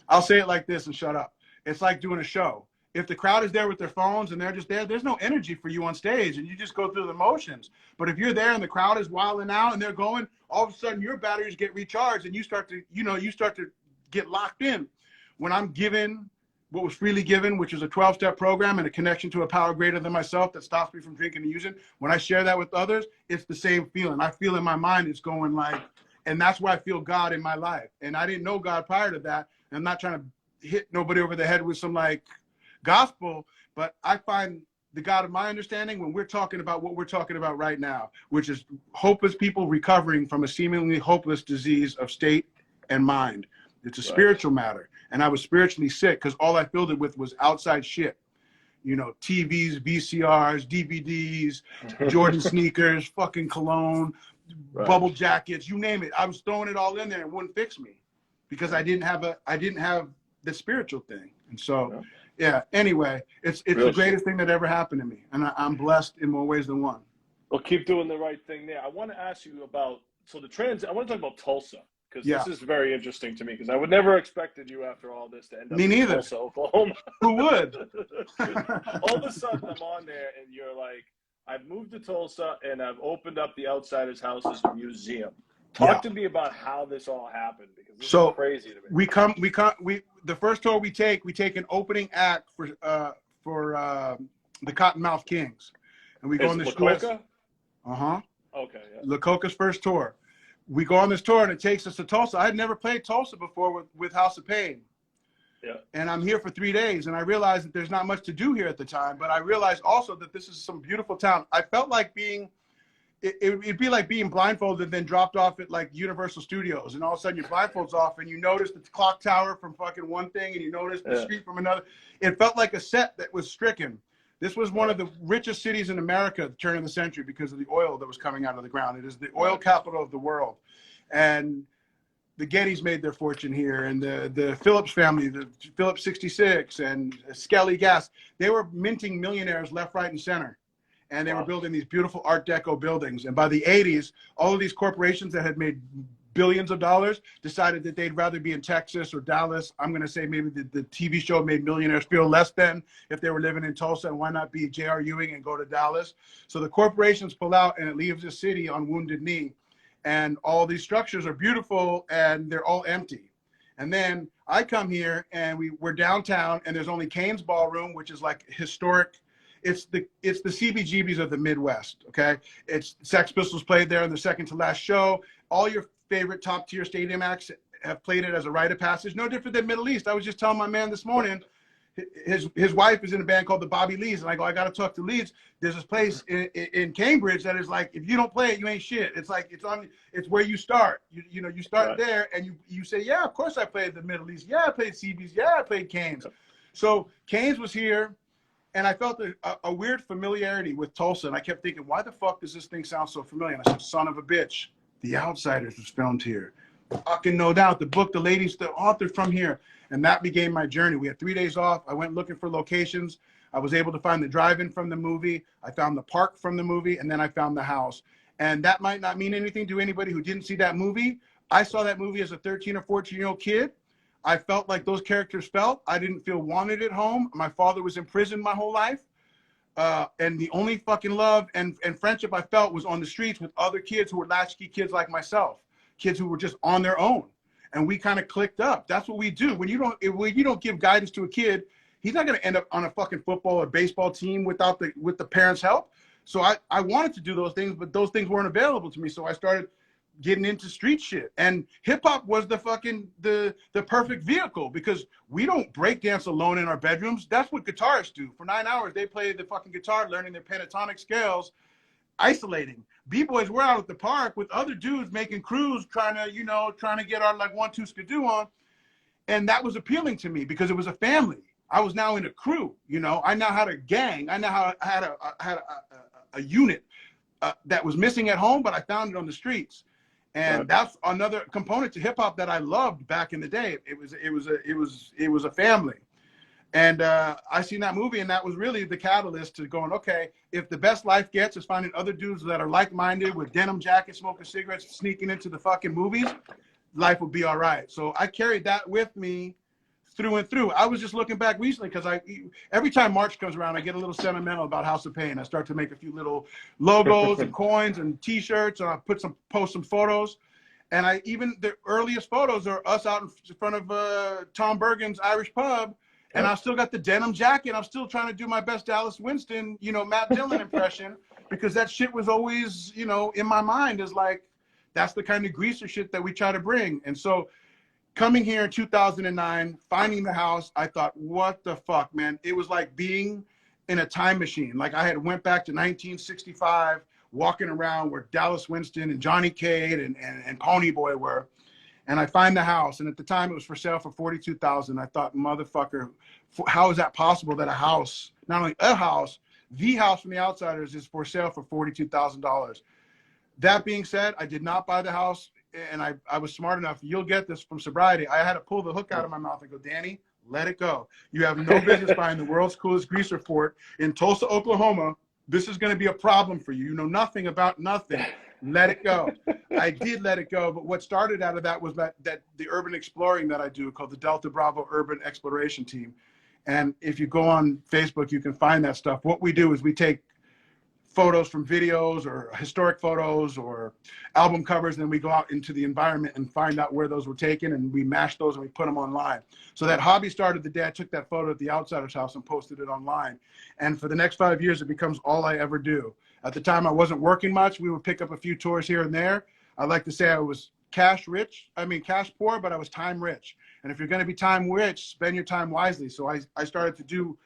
I'll say it like this and shut up. It's like doing a show. If the crowd is there with their phones and they're just there, there's no energy for you on stage, and you just go through the motions. But if you're there and the crowd is wilding out and they're going, all of a sudden your batteries get recharged and you start to get locked in. When I'm given what was freely given, which is a 12-step program and a connection to a power greater than myself that stops me from drinking and using, when I share that with others, it's the same feeling. I feel in my mind it's going like, and that's why I feel God in my life. And I didn't know God prior to that. I'm not trying to hit nobody over the head with some like gospel, but I find the God of my understanding when we're talking about what we're talking about right now, which is hopeless people recovering from a seemingly hopeless disease of state and mind. It's a spiritual matter. And I was spiritually sick because all I filled it with was outside shit. You know, TVs, VCRs, DVDs, Jordan sneakers, fucking cologne, bubble jackets, you name it. I was throwing it all in there and it wouldn't fix me because I didn't have the spiritual thing. And so, yeah, anyway, it's the greatest thing that ever happened to me. And I'm blessed in more ways than one. Well, keep doing the right thing there. I want to ask you about, I want to talk about Tulsa. Because this is very interesting to me, because I would never expected you after all this to end up in Tulsa, Oklahoma. Who would? All of a sudden, I'm on there, and you're like, I've moved to Tulsa, and I've opened up the Outsider's House as a museum. Talk to me about how this all happened, because this is crazy to me. The first tour we take an opening act for the Cottonmouth Kings, and we go on this tour. Okay, yeah. La Coka's first tour. We go on this tour and it takes us to Tulsa. I had never played Tulsa before with House of Pain. Yeah. And I'm here for 3 days, and I realized that there's not much to do here at the time, but I realized also that this is some beautiful town. I felt like it'd be like being blindfolded and then dropped off at like Universal Studios, and all of a sudden your blindfold's off and you notice the clock tower from fucking one thing and you notice the street from another. It felt like a set that was stricken. This was one of the richest cities in America at the turn of the century because of the oil that was coming out of the ground. It is the oil capital of the world. And the Gettys made their fortune here, and the Phillips family, the Phillips 66 and Skelly Gas. They were minting millionaires left, right, and center. And they were building these beautiful Art Deco buildings. And by the 80s, all of these corporations that had made billions of dollars decided that they'd rather be in Texas or Dallas. I'm going to say maybe the TV show made millionaires feel less than if they were living in Tulsa, and why not be J.R. Ewing and go to Dallas? So the corporations pull out, and it leaves the city on wounded knee. And all these structures are beautiful, and they're all empty. And then I come here, and we're downtown, and there's only Kane's Ballroom, which is like historic. It's the CBGBs of the Midwest, okay? It's Sex Pistols played there in the second to last show. All your favorite top tier stadium acts have played it as a rite of passage. No different than Middle East. I was just telling my man this morning, his wife is in a band called the Bobby Leeds, and I go, I got to talk to Leeds. There's this place in Cambridge that is like, if you don't play it, you ain't shit. It's like it's where you start. You know, you start there, and you say, yeah, of course I played the Middle East. Yeah, I played CBs. Yeah, I played Canes. So Canes was here. And I felt a weird familiarity with Tulsa. And I kept thinking, why the fuck does this thing sound so familiar? And I said, son of a bitch, The Outsiders was filmed here. Fucking no doubt. The book, the ladies, the author from here. And that began my journey. We had 3 days off. I went looking for locations. I was able to find the drive-in from the movie. I found the park from the movie. And then I found the house. And that might not mean anything to anybody who didn't see that movie. I saw that movie as a 13 or 14-year-old kid. I felt like those characters felt. I didn't feel wanted at home. My father was in prison my whole life. And the only fucking love and friendship I felt was on the streets with other kids who were latchkey kids like myself, kids who were just on their own. And we kind of clicked up. That's what we do. When you don't give guidance to a kid, he's not going to end up on a fucking football or baseball team with the parents' help. So I wanted to do those things, but those things weren't available to me. So I started getting into street shit, and hip hop was the perfect vehicle, because we don't break dance alone in our bedrooms. That's what guitarists do. For 9 hours, they play the fucking guitar, learning their pentatonic scales, isolating. B-boys, we're out at the park with other dudes making crews, trying to get our like 1-2 skidoo on. And that was appealing to me because it was a family. I was now in a crew, I now had a gang. I now had a unit that was missing at home, but I found it on the streets. And that's another component to hip hop that I loved back in the day. It was a family. And I seen that movie, and that was really the catalyst to going, okay, if the best life gets is finding other dudes that are like-minded with denim jackets, smoking cigarettes, sneaking into the fucking movies, life will be all right. So I carried that with me through and through. I was just looking back recently, because every time March comes around, I get a little sentimental about House of Pain. I start to make a few little logos and coins and T-shirts, and I post some photos. And the earliest photos are us out in front of Tom Bergen's Irish pub, and I've still got the denim jacket. I'm still trying to do my best Dallas Winston, Matt Dillon impression, because that shit was always, in my mind, as like, that's the kind of greaser shit that we try to bring. And so coming here in 2009, finding the house, I thought, what the fuck, man? It was like being in a time machine. Like I had went back to 1965, walking around where Dallas Winston and Johnny Cade and Pony Boy were. And I find the house. And at the time it was for sale for $42,000. I thought, motherfucker, how is that possible that a house, not only a house, the house from The Outsiders is for sale for $42,000? That being said, I did not buy the house. And I was smart enough, you'll get this from sobriety. I had to pull the hook out of my mouth and go, Danny, let it go. You have no business buying the world's coolest greaser fort in Tulsa, Oklahoma. This is going to be a problem for you. You know nothing about nothing. Let it go. I did let it go. But what started out of that was that the urban exploring that I do, called the Delta Bravo Urban Exploration Team. And if you go on Facebook, you can find that stuff. What we do is we take photos from videos or historic photos or album covers, and then we go out into the environment and find out where those were taken, and we mash those and we put them online. So that hobby started the day I took that photo at the Outsiders house and posted it online. And for the next 5 years, it becomes all I ever do. At the time, I wasn't working much. We would pick up a few tours here and there. I like to say I was cash poor, but I was time rich. And if you're going to be time rich, spend your time wisely. So I started to do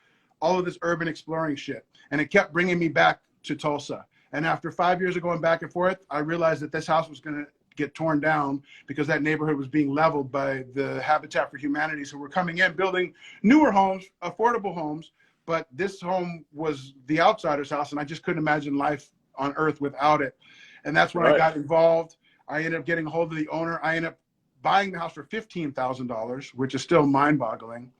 all of this urban exploring shit, and it kept bringing me back to Tulsa. And after 5 years of going back and forth, I realized that this house was going to get torn down because that neighborhood was being leveled by the Habitat for Humanity, who were coming in, building newer homes, affordable homes. But this home was the Outsiders house, and I just couldn't imagine life on earth without it. And that's when I got involved. I ended up getting a hold of the owner. I ended up buying the house for $15,000, which is still mind-boggling.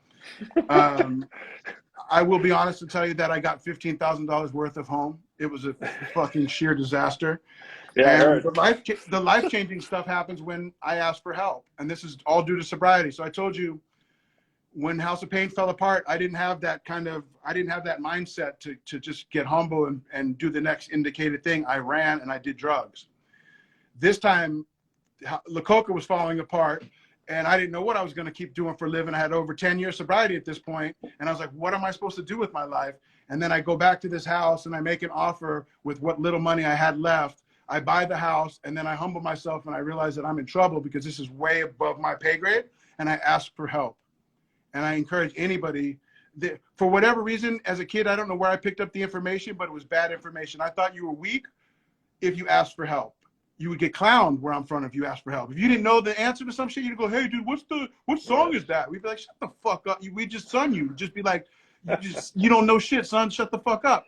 I will be honest and tell you that I got $15,000 worth of home. It was a fucking sheer disaster. Yeah, I And heard. the life-changing stuff happens when I ask for help. And this is all due to sobriety. So I told you, when House of Pain fell apart, I didn't have that mindset to just get humble and do the next indicated thing. I ran and I did drugs. This time, La Coka was falling apart, and I didn't know what I was going to keep doing for a living. I had over 10 years sobriety at this point, and I was like, what am I supposed to do with my life? And then I go back to this house, and I make an offer with what little money I had left. I buy the house, and then I humble myself, and I realize that I'm in trouble because this is way above my pay grade, and I ask for help. And I encourage anybody that, for whatever reason, as a kid, I don't know where I picked up the information, but it was bad information. I thought you were weak if you asked for help. You would get clowned where I'm from if you asked for help. If you didn't know the answer to some shit, you'd go, hey, dude, what song is that? We'd be like, shut the fuck up. We just sung you. Just be like, you don't know shit, son. Shut the fuck up.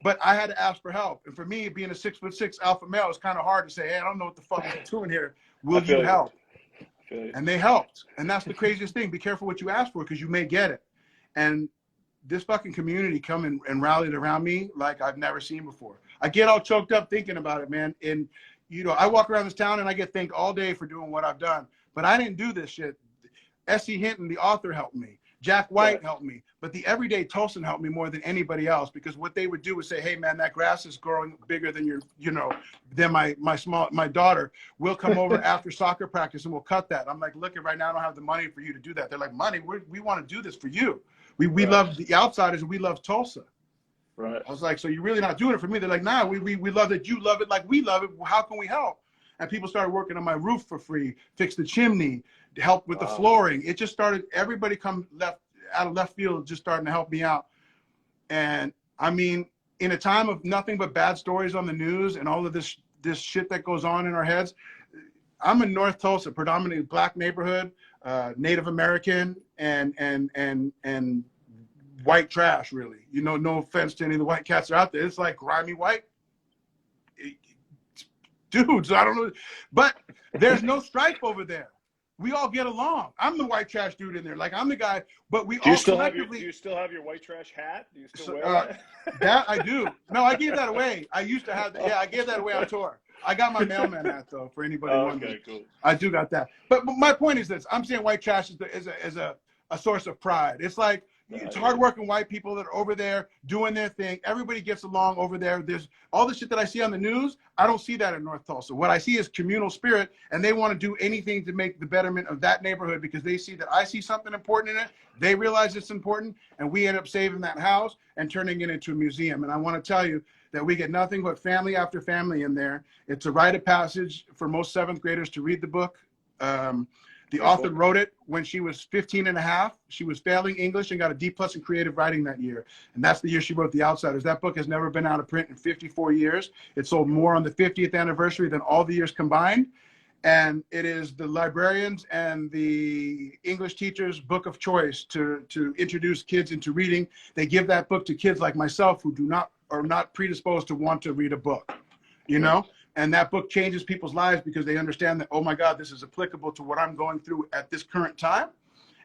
But I had to ask for help. And for me, being a 6'6" alpha male, it's kind of hard to say, hey, I don't know what the fuck I'm doing here. Will you help? And they helped. And that's the craziest thing. Be careful what you ask for, because you may get it. And this fucking community come and rallied around me like I've never seen before. I get all choked up thinking about it, man. And you know, I walk around this town and I get thanked all day for doing what I've done. But I didn't do this shit. S.E. Hinton, the author, helped me. Jack White helped me. But the everyday Tulsan helped me more than anybody else, because what they would do was say, hey, man, that grass is growing bigger than your, you know, than my daughter. We'll come over after soccer practice and we'll cut that. I'm like, look, right now I don't have the money for you to do that. They're like, money? We want to do this for you. We love the outsiders and we love Tulsa. Right. I was like, so you're really not doing it for me? They're like, nah, we love that you love it like we love it. How can we help? And people started working on my roof for free, fix the chimney, help with the flooring. It just started, everybody come out of left field just starting to help me out. And I mean, in a time of nothing but bad stories on the news and all of this shit that goes on in our heads, I'm in North Tulsa, predominantly black neighborhood, Native American, and white trash, really. You know, no offense to any of the white cats that are out there. It's like grimy white dudes. I don't know. But there's no stripe over there. We all get along. I'm the white trash dude in there. Like, I'm the guy, but we all collectively. Do you still have your white trash hat? Do you still wear that? That I do. No, I gave that away. I used to have that. Yeah, I gave that away on tour. I got my mailman hat, though, for anybody wondering. Okay, cool. I do got that. But my point is this. I'm saying white trash is a source of pride. It's like, it's hardworking white people that are over there doing their thing. Everybody gets along over there. There's all the shit that I see on the news. I don't see that in North Tulsa. What I see is communal spirit, and they want to do anything to make the betterment of that neighborhood because they see that I see something important in it. They realize it's important, and we end up saving that house and turning it into a museum. And I want to tell you that we get nothing but family after family in there. It's a rite of passage for most 7th graders to read the book. The author wrote it when she was 15 and a half. She was failing English and got a D+ in creative writing that year. And that's the year she wrote The Outsiders. That book has never been out of print in 54 years. It sold more on the 50th anniversary than all the years combined. And it is the librarians and the English teachers' book of choice to introduce kids into reading. They give that book to kids like myself who are not predisposed to want to read a book, you know? And that book changes people's lives because they understand that, oh my God, this is applicable to what I'm going through at this current time.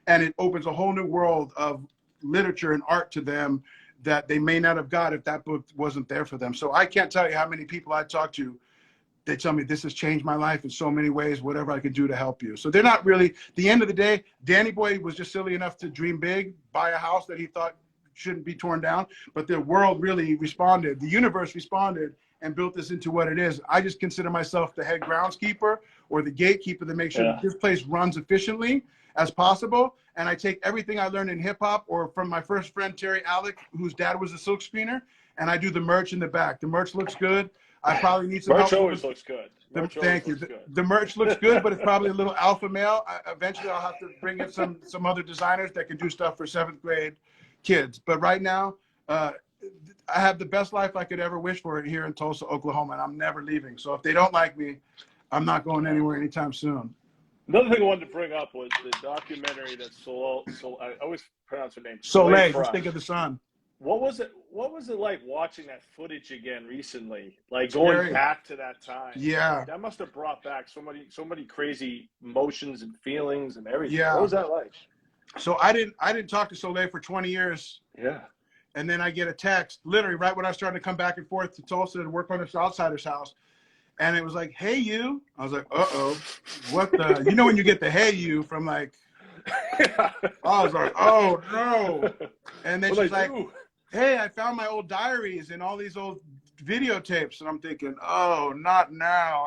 And it opens a whole new world of literature and art to them that they may not have got if that book wasn't there for them. So I can't tell you how many people I talk to, they tell me this has changed my life in so many ways, whatever I could do to help you. So they're not really, at the end of the day, Danny Boy was just silly enough to dream big, buy a house that he thought shouldn't be torn down, but the world really responded. The universe responded and built this into what it is. I just consider myself the head groundskeeper or the gatekeeper to make sure that this place runs efficiently as possible. And I take everything I learned in hip hop or from my first friend, Terry Alec, whose dad was a silk screener, and I do the merch in the back. The merch looks good. I probably need some help. Merch always looks good. Thank you. The merch looks good, but it's probably a little alpha male. Eventually I'll have to bring in some other designers that can do stuff for 7th grade kids. But right now, I have the best life I could ever wish for here in Tulsa, Oklahoma, and I'm never leaving. So if they don't like me, I'm not going anywhere anytime soon. Another thing I wanted to bring up was the documentary that I always pronounce her name. Soleil, just think of the sun. What was it? What was it like watching that footage again recently? Like going Scary. back to that time. Yeah. That must have brought back so many crazy emotions and feelings and everything. What Yeah. was that like? So I didn't talk to Soleil for 20 years. Yeah. And then I get a text, literally right when I started to come back and forth to Tulsa to work on this outsider's house. And it was like, hey, you. I was like, uh-oh, what the, you know, when you get the hey, you from like, I was like, oh, no. And then she's like, hey, I found my old diaries and all these old videotapes. And I'm thinking, oh, not now.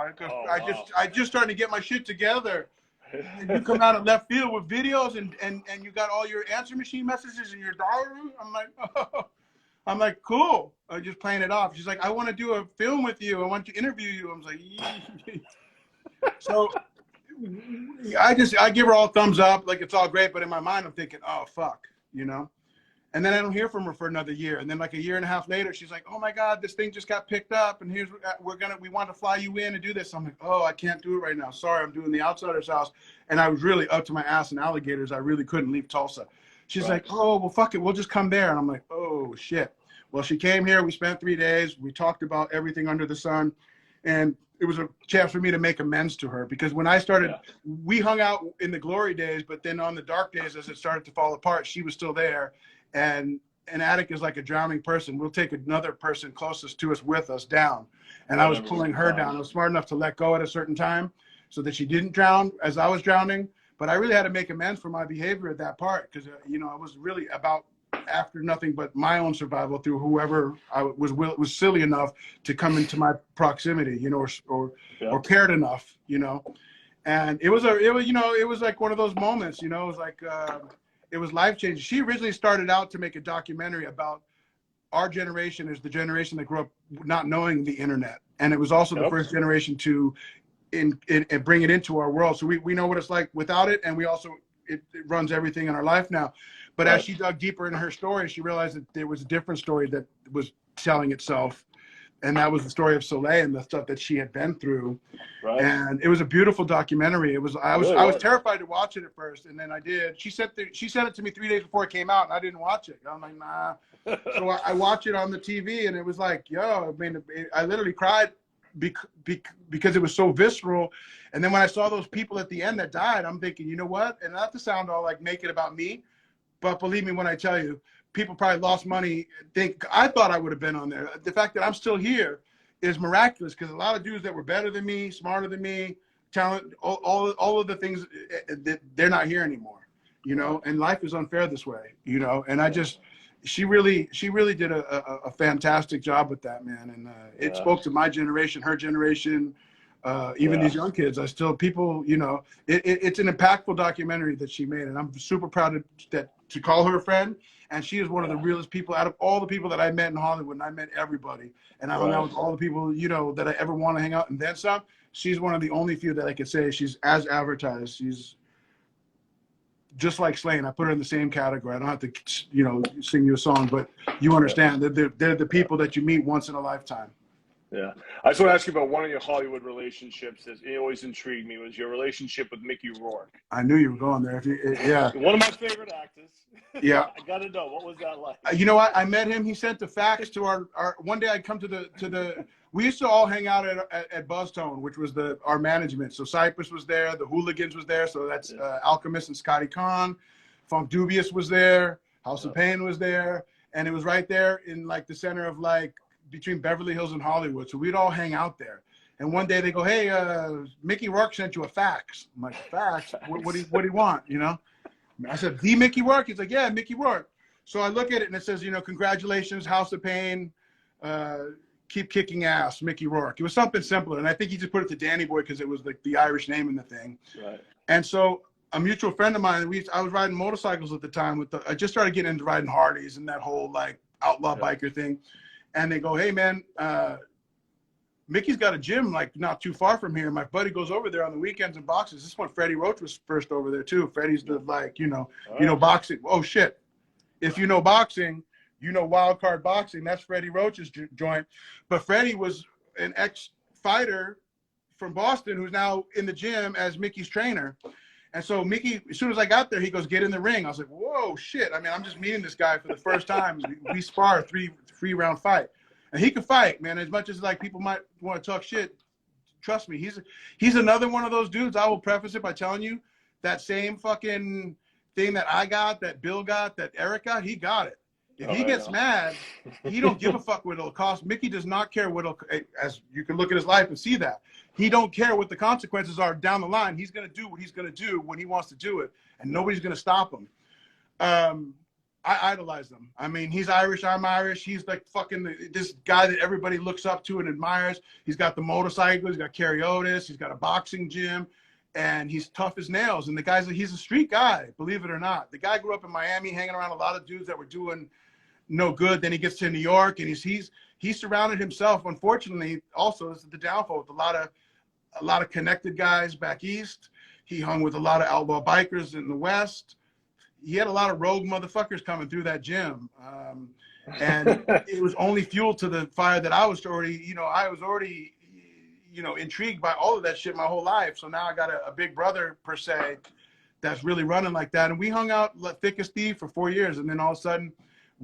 I just started to get my shit together. And you come out of left field with videos and you got all your answer machine messages in your diary. I'm like, oh. I'm like, cool. I'm just playing it off. She's like, I want to do a film with you. I want to interview you. I was like, yee. So I give her all thumbs up, like it's all great. But in my mind, I'm thinking, oh, fuck, you know? And then I don't hear from her for another year. And then like a year and a half later, she's like, oh my God, this thing just got picked up. And we want to fly you in and do this. I'm like, oh, I can't do it right now. Sorry, I'm doing the outsider's house. And I was really up to my ass in alligators. I really couldn't leave Tulsa. She's like, oh, well, fuck it. We'll just come there. And I'm like, oh, shit. Well, she came here. We spent 3 days. We talked about everything under the sun. And it was a chance for me to make amends to her. Because when I started, we hung out in the glory days. But then on the dark days, as it started to fall apart, she was still there. And an addict is like a drowning person. We'll take another person closest to us with us down. And I was pulling her down. I was smart enough to let go at a certain time so that she didn't drown as I was drowning. But I really had to make amends for my behavior at that part because, you know, I was really about after nothing but my own survival through whoever I was silly enough to come into my proximity, you know, or cared enough, you know. And it was like one of those moments, you know, it was like, it was life changing. She originally started out to make a documentary about our generation is the generation that grew up not knowing the internet. And it was also the first generation to bring it into our world. So we know what it's like without it. And we also, it runs everything in our life now. But as she dug deeper into her story, she realized that there was a different story that was telling itself. And that was the story of Soleil and the stuff that she had been through. Right. And it was a beautiful documentary. It was, I was terrified to watch it at first. And then I did. She sent it to me 3 days before it came out and I didn't watch it. I'm like, nah. So I watched it on the TV and it was like, yo, I mean, I literally cried because it was so visceral. And then when I saw those people at the end that died, I'm thinking, you know what? And not to sound all like make it about me, but believe me when I tell you, people probably lost money. I thought I would have been on there. The fact that I'm still here is miraculous because a lot of dudes that were better than me, smarter than me, talent, all of the things, they're not here anymore, you know, and life is unfair this way, you know, and she really did a fantastic job with that, man. And it spoke to my generation, her generation, even these young kids. People, you know, it's an impactful documentary that she made. And I'm super proud to call her a friend. And she is one of the realest people out of all the people that I met in Hollywood. And I met everybody. And I hung out with all the people, you know, that I ever want to hang out and then some. She's one of the only few that I could say she's as advertised. She's just like Slaine. I put her in the same category. I don't have to, you know, sing you a song, but you understand that they're the people that you meet once in a lifetime. Yeah. I just want to ask you about one of your Hollywood relationships that it always intrigued me was your relationship with Mickey Rourke. I knew you were going there. Yeah. One of my favorite actors. Yeah. I got to know, what was that like? You know what? I met him. He sent the fax to our one day I'd come we used to all hang out at Buzztone, which was our management. So Cypress was there. The Hooligans was there. So that's Alchemist and Scotty Conn. Funk Dubious was there. House of Pain was there. And it was right there in like the center of like, between Beverly Hills and Hollywood. So we'd all hang out there. And one day they go, hey, Mickey Rourke sent you a fax. I'm like, fax? What do you want, you know? I said, the Mickey Rourke? He's like, yeah, Mickey Rourke. So I look at it and it says, you know, congratulations, House of Pain, keep kicking ass, Mickey Rourke. It was something simpler. And I think he just put it to Danny Boy because it was like the Irish name in the thing. Right. And so a mutual friend of mine, I was riding motorcycles at the time. I just started getting into riding Hardys and that whole like outlaw biker thing. And they go, hey, man, Mickey's got a gym like not too far from here. My buddy goes over there on the weekends and boxes. This one, Freddie Roach was first over there, too. Freddie's the like, you know, boxing. Oh, shit. If you know boxing, you know wild card boxing. That's Freddie Roach's joint. But Freddie was an ex-fighter from Boston who's now in the gym as Mickey's trainer. And so Mickey, as soon as I got there, he goes, get in the ring. I was like, whoa, shit. I mean, I'm just meeting this guy for the first time. We spar a three-round fight. And he can fight, man. As much as like people might want to talk shit, trust me, he's another one of those dudes. I will preface it by telling you that same fucking thing that I got, that Bill got, that Eric got, he got it. If he gets mad, he don't give a fuck what it'll cost. Mickey does not care what it'll, as you can look at his life and see that. He don't care what the consequences are down the line. He's going to do what he's going to do when he wants to do it, and nobody's going to stop him. I idolize him. I mean, he's Irish, I'm Irish. He's like fucking this guy that everybody looks up to and admires. He's got the motorcycle. He's got Cariotis. He's got a boxing gym, and he's tough as nails. And he's a street guy, believe it or not. The guy grew up in Miami, hanging around a lot of dudes that were doing no good. Then he gets to New York, and he's surrounded himself, unfortunately, also this is the downfall, with a lot of connected guys back east. He hung with a lot of outlaw bikers in the West. He had a lot of rogue motherfuckers coming through that gym. And it was only fuel to the fire that I was already intrigued by all of that shit my whole life. So now I got a big brother, per se, that's really running like that. And we hung out thick as thieves for 4 years. And then all of a sudden,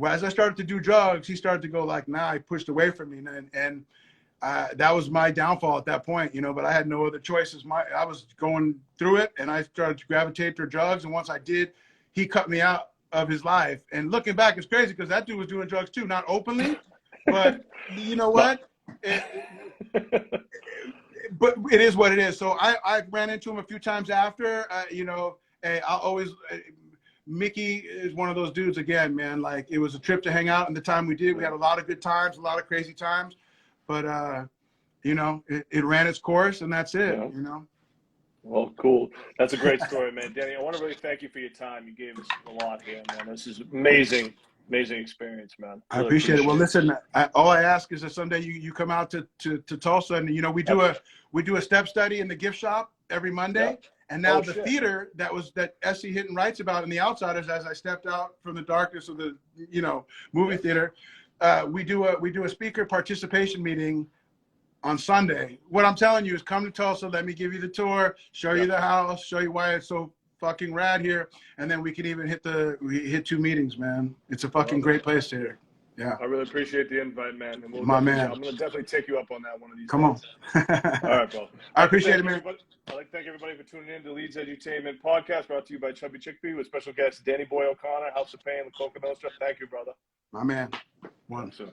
as I started to do drugs, he started to go like, nah, he pushed away from me. And that was my downfall at that point, but I had no other choices. I was going through it, and I started to gravitate to drugs. And once I did, he cut me out of his life. And looking back, it's crazy because that dude was doing drugs too, not openly, but you know what? But it is what it is. So I ran into him a few times after, I'll always, Mickey is one of those dudes again, man. Like, it was a trip to hang out, and the time we did, we had a lot of good times, a lot of crazy times, but it ran its course, and that's it. Well, cool. That's a great story, man. Danny, I want to really thank you for your time. You gave us a lot here, man. This is amazing experience, man. Really I appreciate it. Well, listen, all I ask is that someday you come out to Tulsa, and we do a step study in the gift shop every Monday. Yeah. And now theater that Essie Hinton writes about in The Outsiders, as I stepped out from the darkness of the movie theater, we do a speaker participation meeting on Sunday. What I'm telling you is, come to Tulsa, let me give you the tour, show you the house, show you why it's so fucking rad here, and then we can even hit 2 meetings, man. It's a fucking great place here. Yeah. I really appreciate the invite, man. And My man. I'm gonna definitely take you up on that one of these Come days. on. All right, bro. I appreciate it, man. I'd like to thank everybody for tuning in to Leedz Edutainment Podcast, brought to you by Chubby Chickpea, with special guest Danny Boy O'Connor, House of Pain, the Coka Nostra. Thank you, brother. My man. One. Soon.